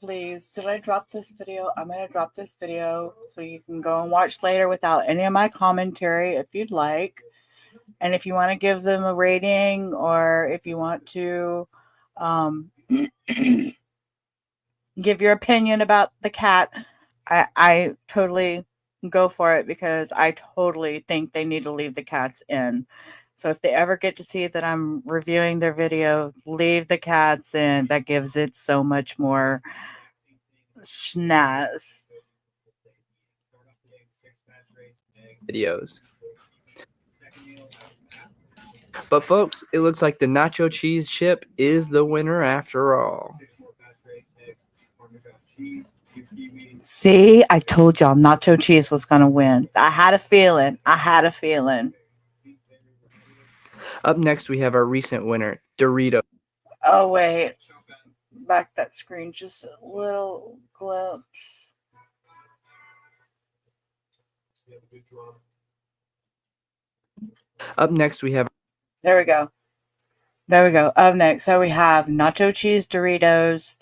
Please. Did I drop this video? I'm going to drop this video so you can go and watch later without any of my commentary if you'd like. And if you want to give them a rating or if you want to give your opinion about the cat, I totally go for it because I totally think they need to leave the cats in. So if they ever get to see that I'm reviewing their video, leave the cats in. That gives it so much more snazz. Videos. But folks, it looks like the nacho cheese chip is the winner after all. See, I told y'all nacho cheese was going to win. I had a feeling. Up next, we have our recent winner, Dorito. Oh, wait. Back that screen just a little glimpse. Up next, we have... There we go. Up next, so we have nacho cheese Doritos.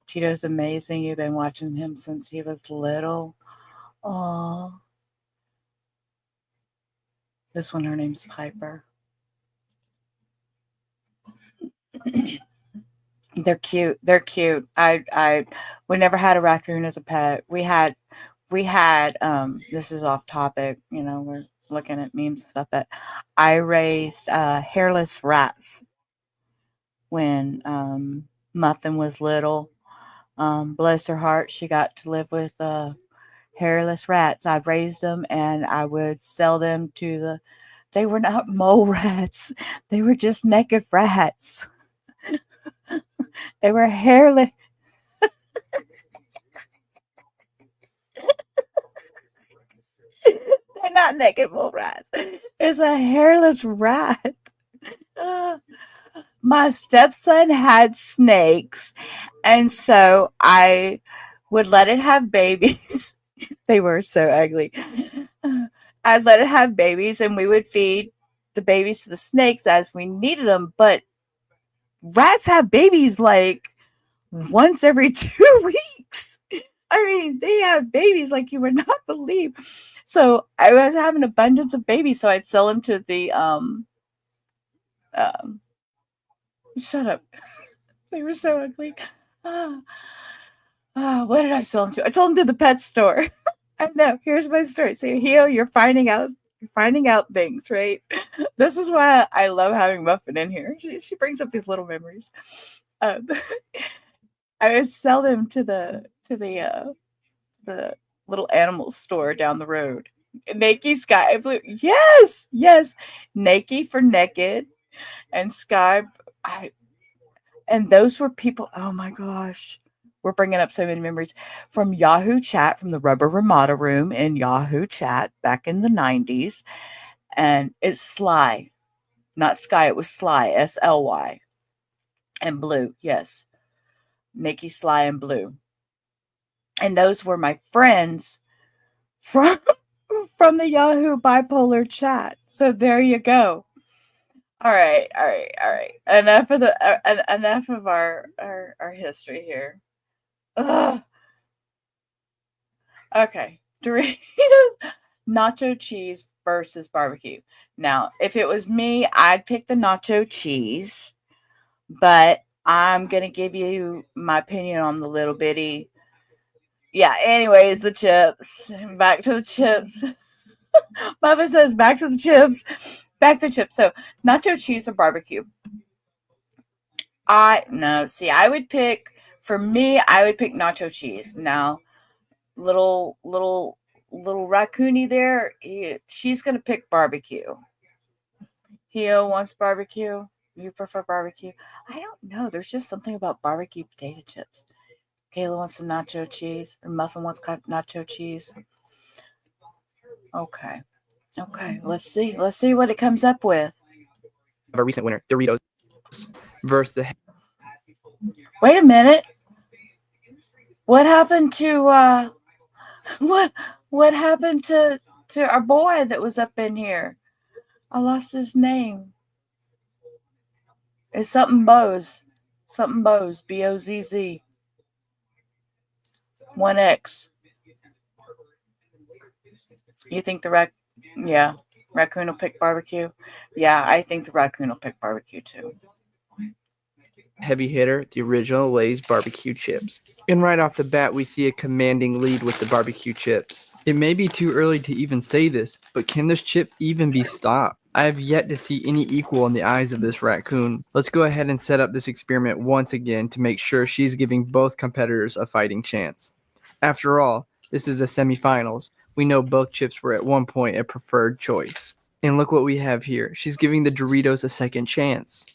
Tito's amazing. You've been watching him since he was little. Oh, this one, her name's Piper. They're cute. We never had a raccoon as a pet. We had this is off topic, we're looking at memes and stuff, but I raised hairless rats when Muffin was little. Bless her heart, she got to live with hairless rats. I'd raised them and I would sell them to they were not mole rats. They were just naked rats. They were hairless. They're not naked mole rats. It's a hairless rat. My stepson had snakes, and so I would let it have babies. They were so ugly. I'd let it have babies, and we would feed the babies to the snakes as we needed them. But rats have babies like once every 2 weeks. I mean, they have babies like you would not believe. So I was having abundance of babies, so I'd sell them to the shut up. They were so ugly. What did I sell them to? I told them to the pet store. I know. Here's my story. See, Hio, you're finding out things, right? This is why I love having Muffin in here. She brings up these little memories. I would sell them to the little animal store down the road. Naked, Sky, Blue. Yes. Naked for naked, and Sky. And those were people. Oh my gosh. We're bringing up so many memories from Yahoo Chat, from the Rubber Ramada room in Yahoo Chat back in the 90s. And it's Sly, not Sky. It was Sly, SLY, and Blue. Yes. Nikki, Sly, and Blue. And those were my friends from the Yahoo bipolar chat. So there you go. All right. Enough of our history here. Ugh. Okay. Doritos nacho cheese versus barbecue. Now, if it was me, I'd pick the nacho cheese, but I'm going to give you my opinion on the little bitty. Yeah, anyways, the chips. Back to the chips. Mama says back to the chips. Back to the chips. So, nacho cheese or barbecue? I would pick, for me, I would pick nacho cheese. Now, little raccoony there, she's going to pick barbecue. Hio wants barbecue. You prefer barbecue? I don't know. There's just something about barbecue potato chips. Kayla wants some nacho cheese. Or Muffin wants nacho cheese. Okay. Okay. Let's see. Let's see what it comes up with. A recent winner, Doritos, versus the Wait a minute. What happened to what happened to our boy that was up in here? I lost his name. It's something Bose. Something Bose. Bozz. 1X. You think the raccoon will pick barbecue? Yeah, I think the raccoon will pick barbecue too. heavy hitter, the original Lay's barbecue chips. And right off the bat, we see a commanding lead with the barbecue chips. It may be too early to even say this, but can this chip even be stopped? I have yet to see any equal in the eyes of this raccoon. Let's go ahead and set up this experiment once again to make sure she's giving both competitors a fighting chance. After all, this is the semifinals. We know both chips were at one point a preferred choice. And look what we have here. She's giving the Doritos a second chance.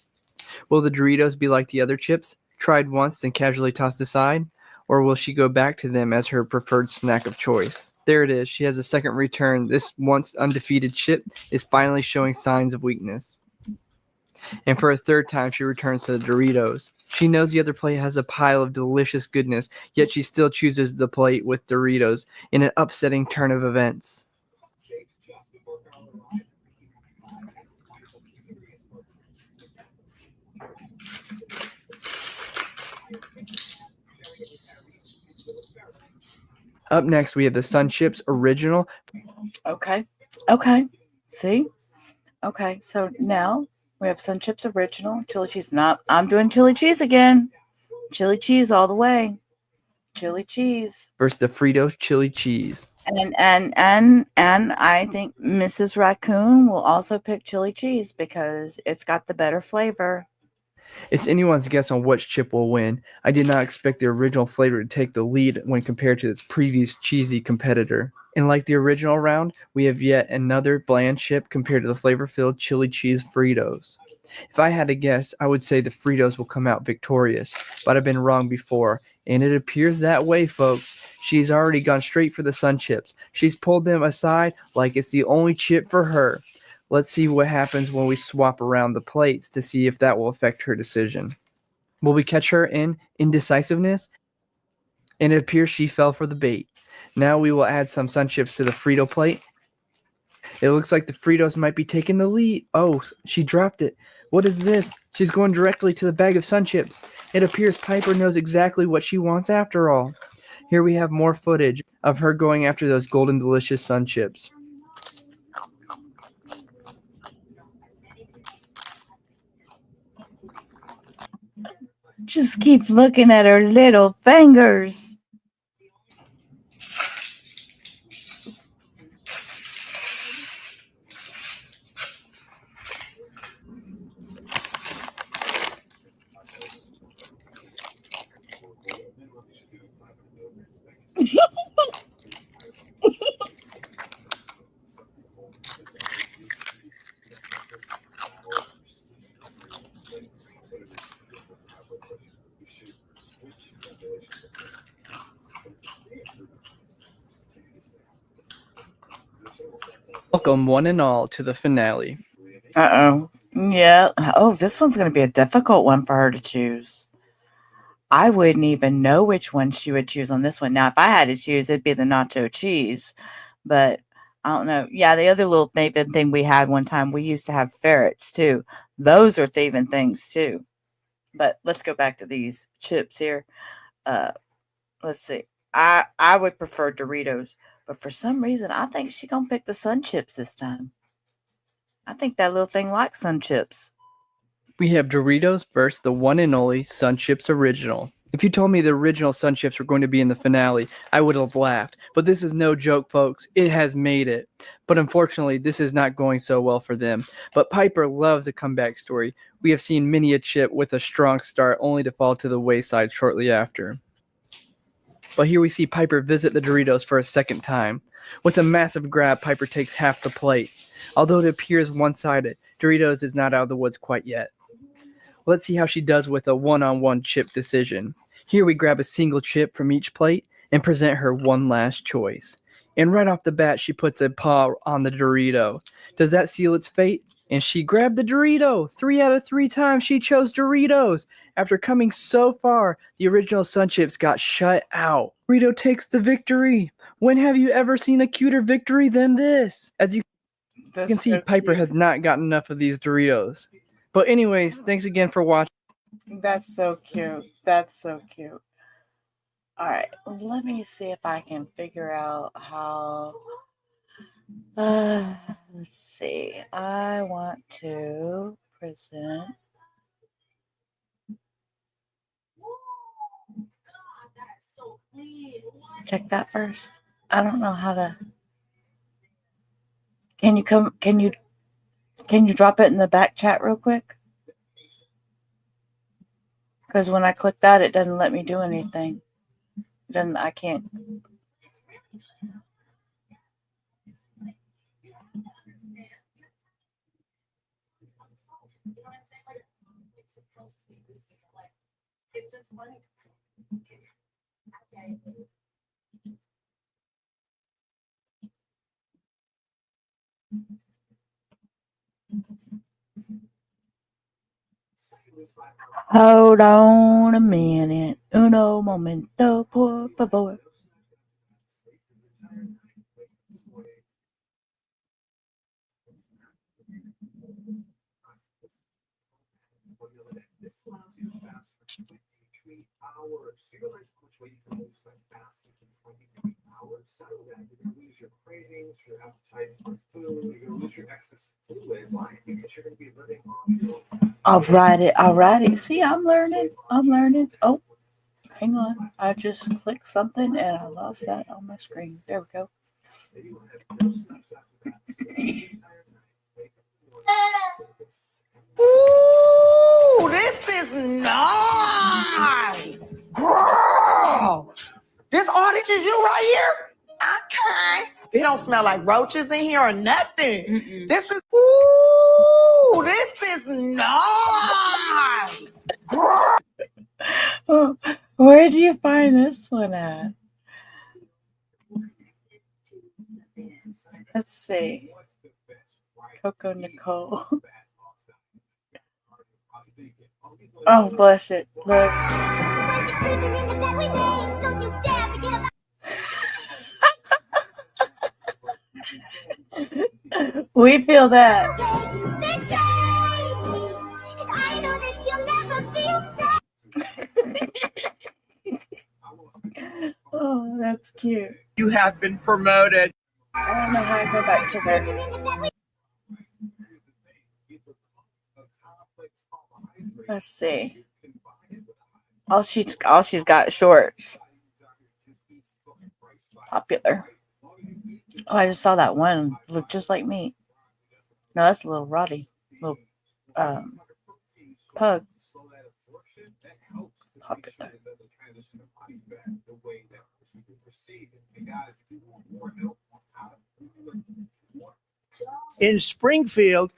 Will the Doritos be like the other chips, tried once and casually tossed aside? Or will she go back to them as her preferred snack of choice? There it is. She has a second return. This once undefeated chip is finally showing signs of weakness. And for a third time, she returns to the Doritos. She knows the other plate has a pile of delicious goodness, yet she still chooses the plate with Doritos in an upsetting turn of events. Up next, we have the Sun Chips Original. Okay. Okay. See? Okay. So now we have Sun Chips Original, chili cheese. I'm doing chili cheese again. Chili cheese all the way. Chili cheese. Versus the Fritos Chili Cheese. And I think Mrs. Raccoon will also pick chili cheese because it's got the better flavor. It's anyone's guess on which chip will win. I did not expect the original flavor to take the lead when compared to its previous cheesy competitor. And like the original round, we have yet another bland chip compared to the flavor-filled chili cheese Fritos. If I had to guess, I would say the Fritos will come out victorious, but I've been wrong before, and it appears that way, folks. She's already gone straight for the Sun Chips. She's pulled them aside like it's the only chip for her. Let's see what happens when we swap around the plates to see if that will affect her decision. Will we catch her in indecisiveness? And it appears she fell for the bait. Now we will add some Sun Chips to the Frito plate. It looks like the Fritos might be taking the lead. Oh, she dropped it. What is this? She's going directly to the bag of Sun Chips. It appears Piper knows exactly what she wants after all. Here we have more footage of her going after those golden delicious Sun Chips. Just keep looking at her little fingers. Welcome one and all to the finale. Uh-oh. Yeah. Oh, this one's going to be a difficult one for her to choose. I wouldn't even know which one she would choose on this one. Now, if I had to choose, it'd be the nacho cheese. But I don't know. Yeah, the other little thieving thing we had one time, we used to have ferrets too. Those are thieving things too. But let's go back to these chips here. Let's see. I would prefer Doritos, but for some reason, I think she's gonna pick the Sun Chips this time. I think that little thing likes Sun Chips. We have Doritos versus the one and only Sun Chips Original. If you told me the original Sun Chips were going to be in the finale, I would have laughed. But this is no joke, folks. It has made it. But unfortunately, this is not going so well for them. But Piper loves a comeback story. We have seen many a chip with a strong start only to fall to the wayside shortly after. But here we see Piper visit the Doritos for a second time. With a massive grab, Piper takes half the plate. Although it appears one-sided, Doritos is not out of the woods quite yet. Let's see how she does with a one-on-one chip decision. Here we grab a single chip from each plate and present her one last choice. And right off the bat, she puts a paw on the Dorito. Does that seal its fate? And she grabbed the Dorito. 3 out of 3 times she chose Doritos. After coming so far, the original Sun Chips got shut out. Dorito takes the victory. When have you ever seen a cuter victory than this? As you can see, Piper has not gotten enough of these Doritos. But anyways, thanks again for watching. That's so cute. That's so cute. All right, let me see if I can figure out how. Let's see. I want to present. Check that first. I don't know how to. Can you drop it in the back chat real quick? Because when I click that, it doesn't let me do anything. I can't. Hold on a minute. Uno momento, por favor. Alrighty. See, I'm learning. Oh, hang on. I just clicked something and I lost that on my screen. There we go. Ooh, this is nice. Girl, this orange is you right here? Okay. It don't smell like roaches in here or nothing. This is, ooh, this is nice. Girl. Oh, where'd you find this one at? Let's see. Coco Nicole. Oh, bless it. Look. We feel that. Oh, that's cute. You have been promoted. I don't know how I go back to there. Let's see. All she's got shorts. Popular. Oh, I just saw that one. Looked just like me. No, that's a little Roddy. Little pug. Popular. In Springfield,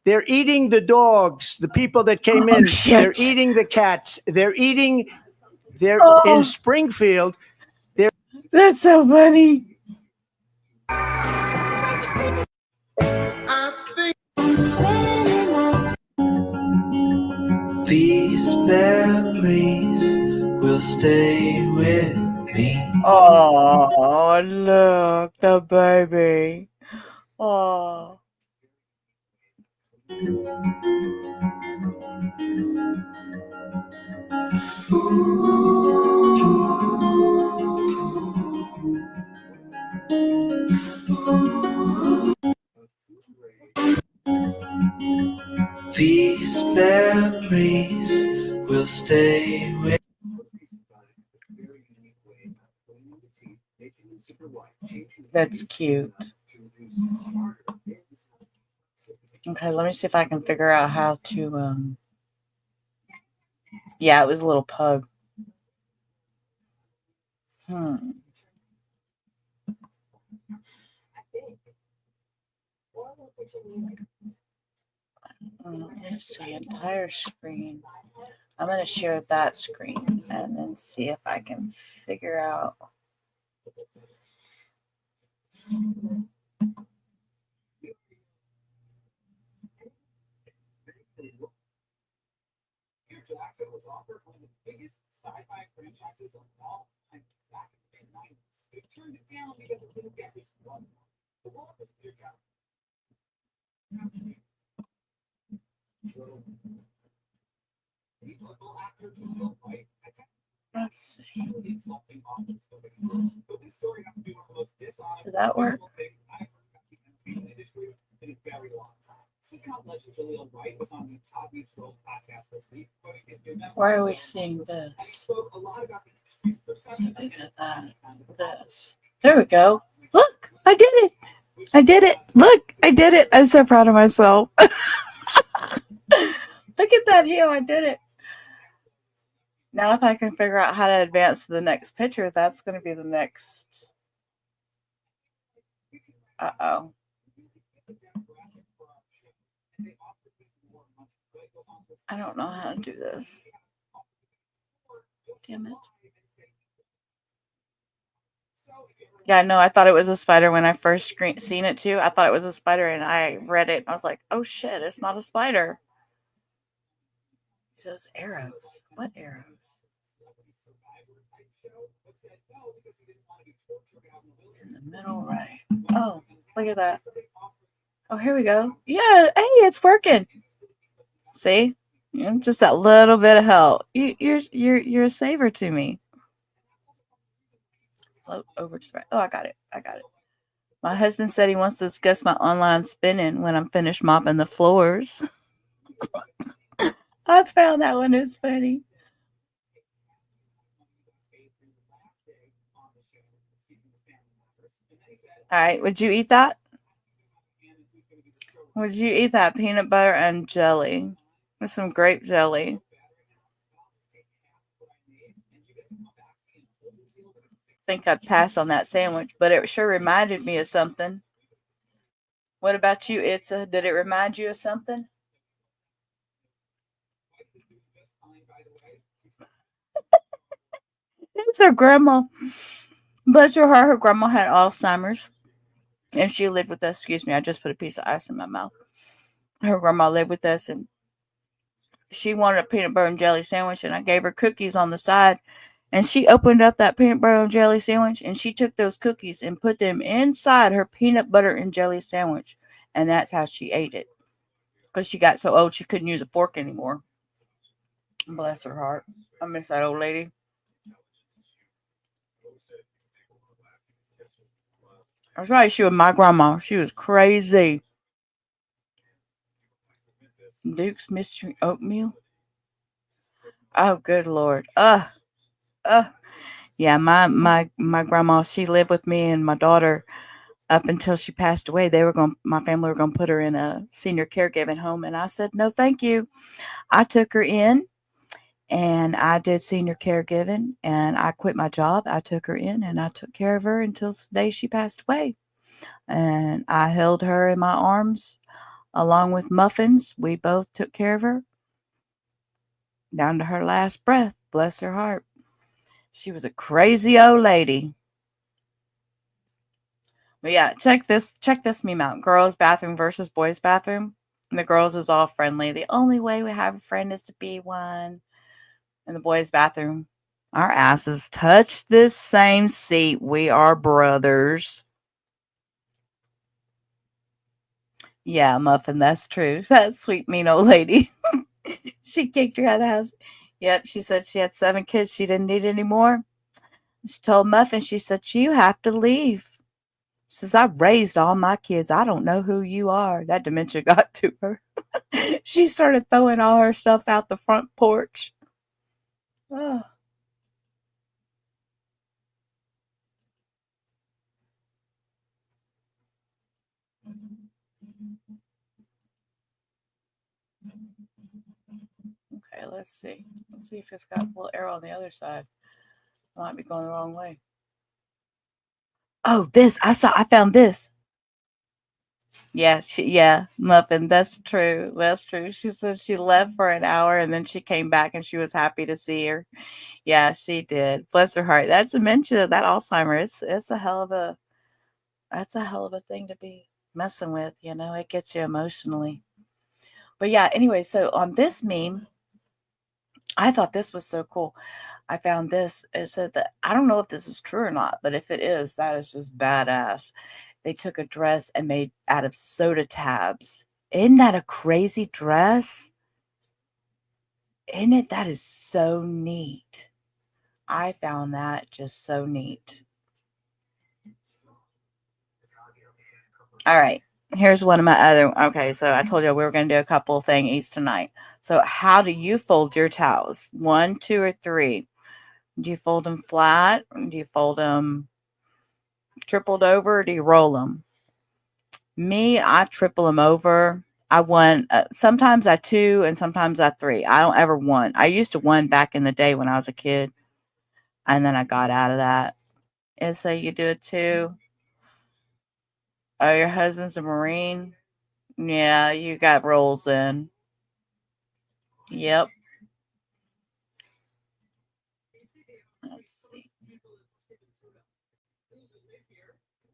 they're eating the dogs, the people that came in. Shit. They're eating the cats. They're in Springfield. That's so funny. These memories will stay with me. Oh, look, the baby. Oh. That's cute. Okay, let me see if I can figure out how to, yeah, it was a little pug. Let's see, entire screen. I'm going to share that screen and then see if I can figure out. Jackson was offered one of the biggest sci-fi franchises of all time back in the mid-90s. They turned it down because it didn't get this one. The world was clear out. Let's see. Did that work? Why are we seeing this? This. There we go. Look, I did it. I did it. Look, I did it. I'm so proud of myself. Look at that heel. I did it. Now, if I can figure out how to advance to the next picture, that's going to be the next. Uh-oh. I don't know how to do this. Damn it. Yeah, no, I thought it was a spider when I first seen it too. I thought it was a spider and I read it. And I was like, oh shit, it's not a spider. Those arrows. What arrows? In the middle right. Oh, look at that. Oh, here we go. Yeah, hey, it's working. See? Just that little bit of help. You're a saver to me. Float over to the right. Oh, I got it. My husband said he wants to discuss my online spinning when I'm finished mopping the floors. I found that one is funny. All right, would you eat that? Would you eat that peanut butter and jelly with some grape jelly? I think I'd pass on that sandwich, but it sure reminded me of something. What about you, Itza? Did it remind you of something? It's her grandma. Bless her heart, her grandma had Alzheimer's. And she lived with us. Excuse me, I just put a piece of ice in my mouth. Her grandma lived with us, and she wanted a peanut butter and jelly sandwich, and I gave her cookies on the side. And she opened up that peanut butter and jelly sandwich, and she took those cookies and put them inside her peanut butter and jelly sandwich. And that's how she ate it. Because she got so old, she couldn't use a fork anymore. Bless her heart. I miss that old lady. That's right. She was my grandma. She was crazy. Duke's Mystery Oatmeal. Oh, good Lord. Yeah, my grandma, she lived with me and my daughter up until she passed away. My family were going to put her in a senior caregiving home. And I said, no, thank you. I took her in and I did senior caregiving and I quit my job. I took her in and I took care of her until the day she passed away. And I held her in my arms along with Muffins. We both took care of her down to her last breath. Bless her heart. She was a crazy old lady. But yeah, check this meme out. Girls' bathroom versus boys' bathroom. And the girls is all friendly. The only way we have a friend is to be one. In the boys' bathroom, our asses touch this same seat. We are brothers. Yeah, Muffin, that's true. That sweet, mean old lady. She kicked her out of the house. Yep, she said she had 7 kids. She didn't need any more. She told Muffin, she said, you have to leave. She says, I raised all my kids. I don't know who you are. That dementia got to her. She started throwing all her stuff out the front porch. Oh. Okay, let's see. Let's see if it's got a little arrow on the other side. I might be going the wrong way. Oh, this. I found this. Yeah, Muffin. That's true. That's true. She said she left for an hour and then she came back and she was happy to see her. Yeah, she did. Bless her heart. That dementia, that Alzheimer's, it's a hell of a that's a hell of a thing to be messing with, you know. It gets you emotionally. But yeah, anyway, so on this meme, I thought this was so cool. I found this. It said that I don't know if this is true or not, but if it is, that is just badass. They took a dress and made out of soda tabs. Isn't that a crazy dress? Isn't it? That is so neat. I found that just so neat. All right. Here's one of my other. Okay, so I told you we were going to do a couple thingies tonight. So, how do you fold your towels? 1, 2, or 3? Do you fold them flat? Do you fold them tripled over? Or do you roll them? Me, I triple them over. I one. Sometimes I 2, and sometimes I 3. I don't ever 1. I used to 1 back in the day when I was a kid, and then I got out of that. And so you do it 2. Oh, your husband's a Marine? Yeah, you got rolls in. Yep. Let's see.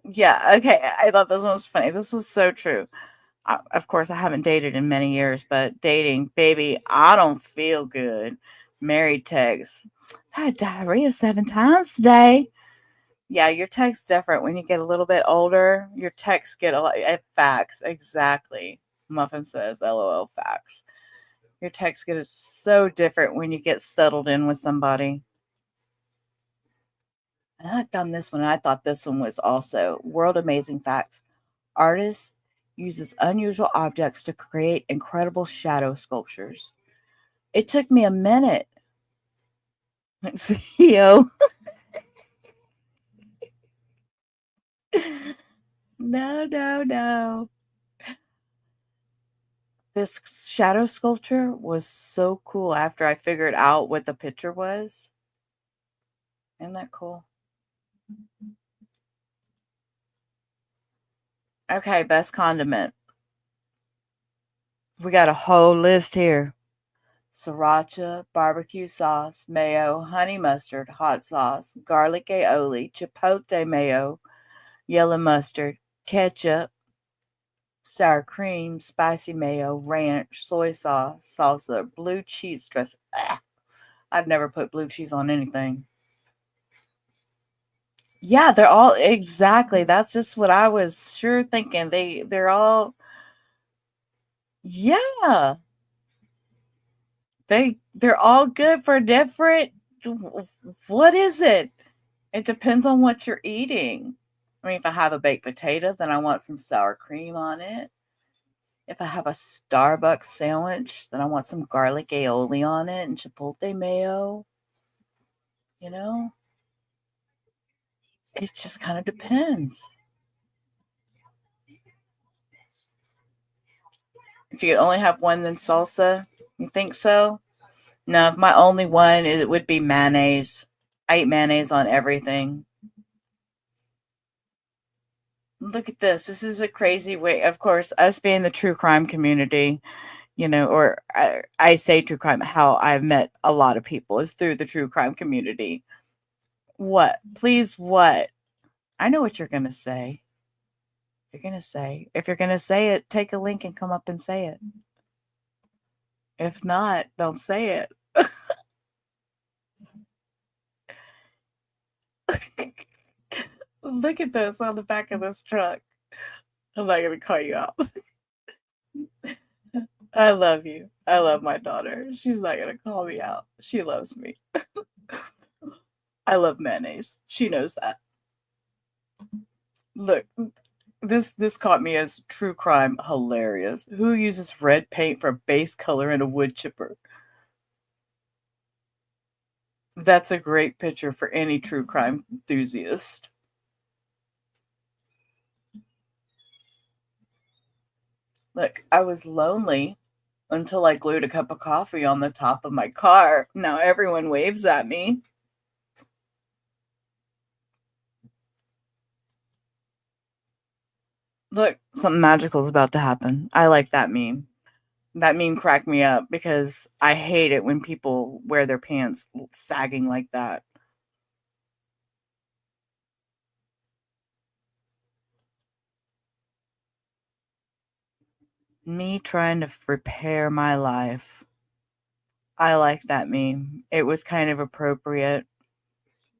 Yeah, okay. I thought this one was funny. This was so true. Of course, I haven't dated in many years, but dating, baby, I don't feel good. Married text. I had diarrhea 7 times today. Yeah, your text's different when you get a little bit older. Your texts get a lot. Facts, exactly. Muffin says, "LOL, facts." Your texts get so different when you get settled in with somebody. And I found this one. And I thought this one was also world amazing facts. Artists uses unusual objects to create incredible shadow sculptures. It took me a minute. Yo. No, no, no. This shadow sculpture was so cool after I figured out what the picture was. Isn't that cool? Okay, best condiment. We got a whole list here. Sriracha, barbecue sauce, mayo, honey mustard, hot sauce, garlic aioli, chipotle mayo, yellow mustard, ketchup, sour cream, spicy mayo, ranch, soy sauce, salsa, blue cheese dressing. I've never put blue cheese on anything. Yeah, they're all exactly. That's just what I was sure thinking. They're all yeah. They're all good for different what is it? It depends on what you're eating. I mean, if I have a baked potato, then I want some sour cream on it. If I have a Starbucks sandwich, then I want some garlic aioli on it and chipotle mayo. You know, it just kind of depends. If you could only have one, then salsa. You think so? No, my only one it would be mayonnaise. I eat mayonnaise on everything. Look at this. This is a crazy way. Of course, us being the true crime community, you know, or I say true crime, how I've met a lot of people is through the true crime community. What? Please, what? I know what you're going to say. You're going to say, if you're going to say it, take a link and come up and say it. If not, don't say it. Look at this on the back of this truck. I'm not going to call you out. I love you. I love my daughter. She's not going to call me out. She loves me. I love mayonnaise. She knows that. Look, this caught me as true crime hilarious. Who uses red paint for base color in a wood chipper? That's a great picture for any true crime enthusiast. Look, I was lonely until I glued a cup of coffee on the top of my car. Now everyone waves at me. Look, something magical is about to happen. I like that meme. That meme cracked me up because I hate it when people wear their pants sagging like that. Me trying to repair my life. I like that meme. It was kind of appropriate.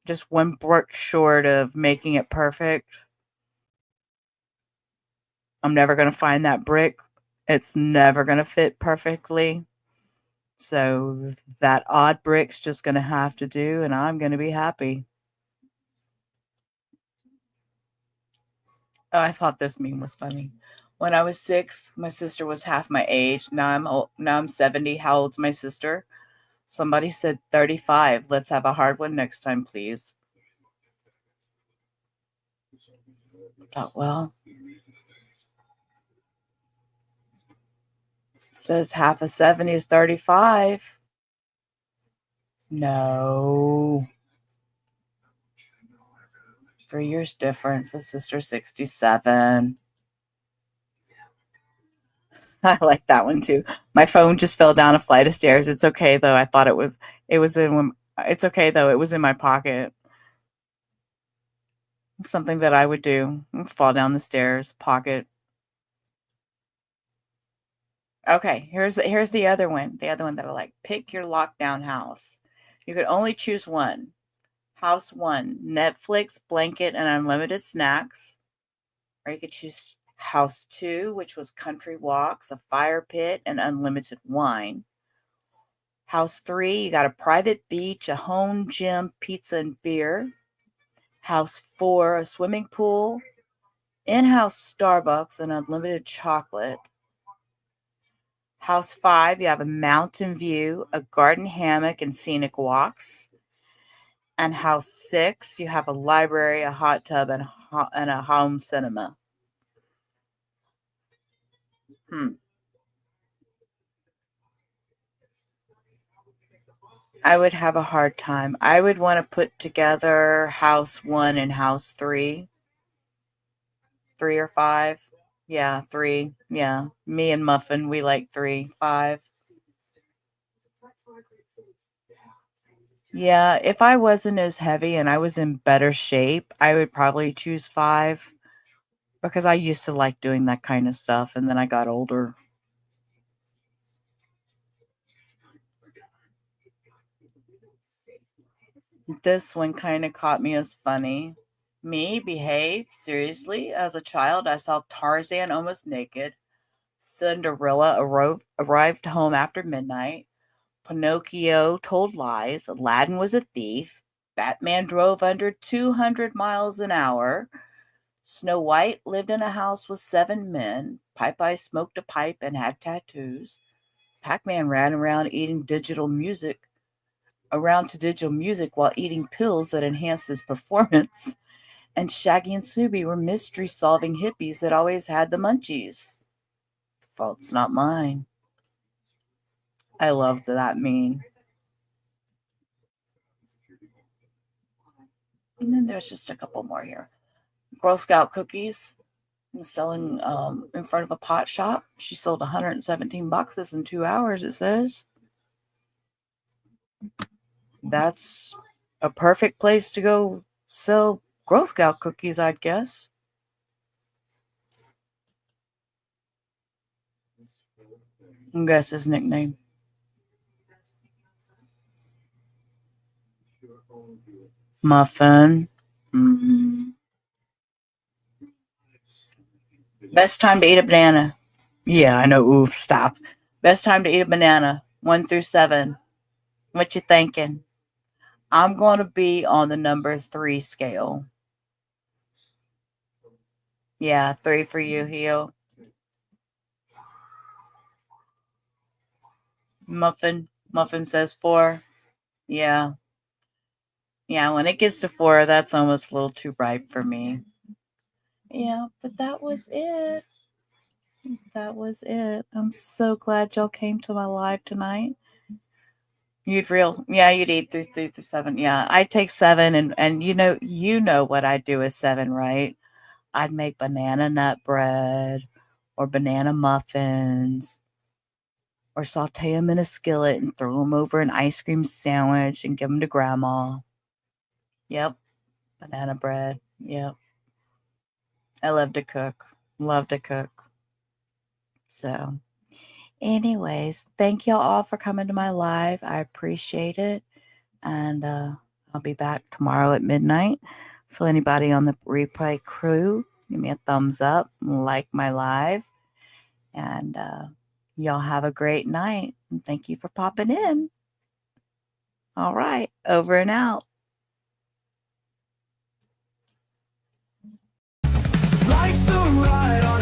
Just one brick short of making it perfect. I'm never going to find that brick. It's never going to fit perfectly. So that odd brick's just going to have to do, and I'm going to be happy. Oh, I thought this meme was funny. When I was 6, my sister was half my age. Now I'm 70. How old's my sister? Somebody said 35. Let's have a hard one next time, please. Thought, well, says half of 70 is 35. No. 3 years difference. My sister's 67. I like that one too. My phone just fell down a flight of stairs. It's okay though. I thought it was in it's okay though. It was in my pocket. Something that I would do. Fall down the stairs, pocket. Okay, here's the other one. The other one that I like. Pick your lockdown house. You could only choose one. House 1, Netflix, blanket, and unlimited snacks. Or you could choose House 2, which was country walks, a fire pit, and unlimited wine. House 3, you got a private beach, a home gym, pizza, and beer. House 4, a swimming pool, in-house Starbucks, and unlimited chocolate. House 5, you have a mountain view, a garden hammock, and scenic walks. And house 6, you have a library, a hot tub, and a home cinema. I would have a hard time. I would want to put together house 1 and house 3. 3 or 5. Yeah, 3. Yeah. Me and Muffin, we like 3. 5. Yeah, if I wasn't as heavy and I was in better shape, I would probably choose 5 because I used to like doing that kind of stuff and then I got older. This one kind of caught me as funny. Me behave seriously. As a child, I saw Tarzan almost naked. Cinderella arrived home after midnight. Pinocchio told lies. Aladdin was a thief. Batman drove under 200 miles an hour. Snow White lived in a house with 7 men. Popeye smoked a pipe and had tattoos. Pac-Man ran around to digital music while eating pills that enhanced his performance. And Shaggy and Scooby were mystery-solving hippies that always had the munchies. The fault's not mine. I loved that meme. And then there's just a couple more here. Girl Scout cookies selling in front of a pot shop. She sold 117 boxes in 2 hours, it says. That's a perfect place to go sell Girl Scout cookies, I'd guess. Guess his nickname. Muffin. Best time to eat a banana. Yeah, I know. Oof, stop. Best time to eat a banana. 1 through 7. What you thinking? I'm going to be on the number 3 scale. Yeah, 3 for you, Heel. Muffin says 4. Yeah. Yeah, when it gets to 4, that's almost a little too ripe for me. Yeah, but that was it. that was it. I'm so glad y'all came to my live tonight. You'd eat three through seven. Yeah, I'd take seven, and you know what I'd do with seven, right? I'd make banana nut bread or banana muffins or saute them in a skillet and throw them over an ice cream sandwich and give them to grandma. Yep, banana bread. Yep. I love to cook. Love to cook. So, anyways, thank y'all all for coming to my live. I appreciate it. And I'll be back tomorrow at midnight. So anybody on the replay crew, give me a thumbs up, like my live. And y'all have a great night. And thank you for popping in. All right, over and out. Life's a ride on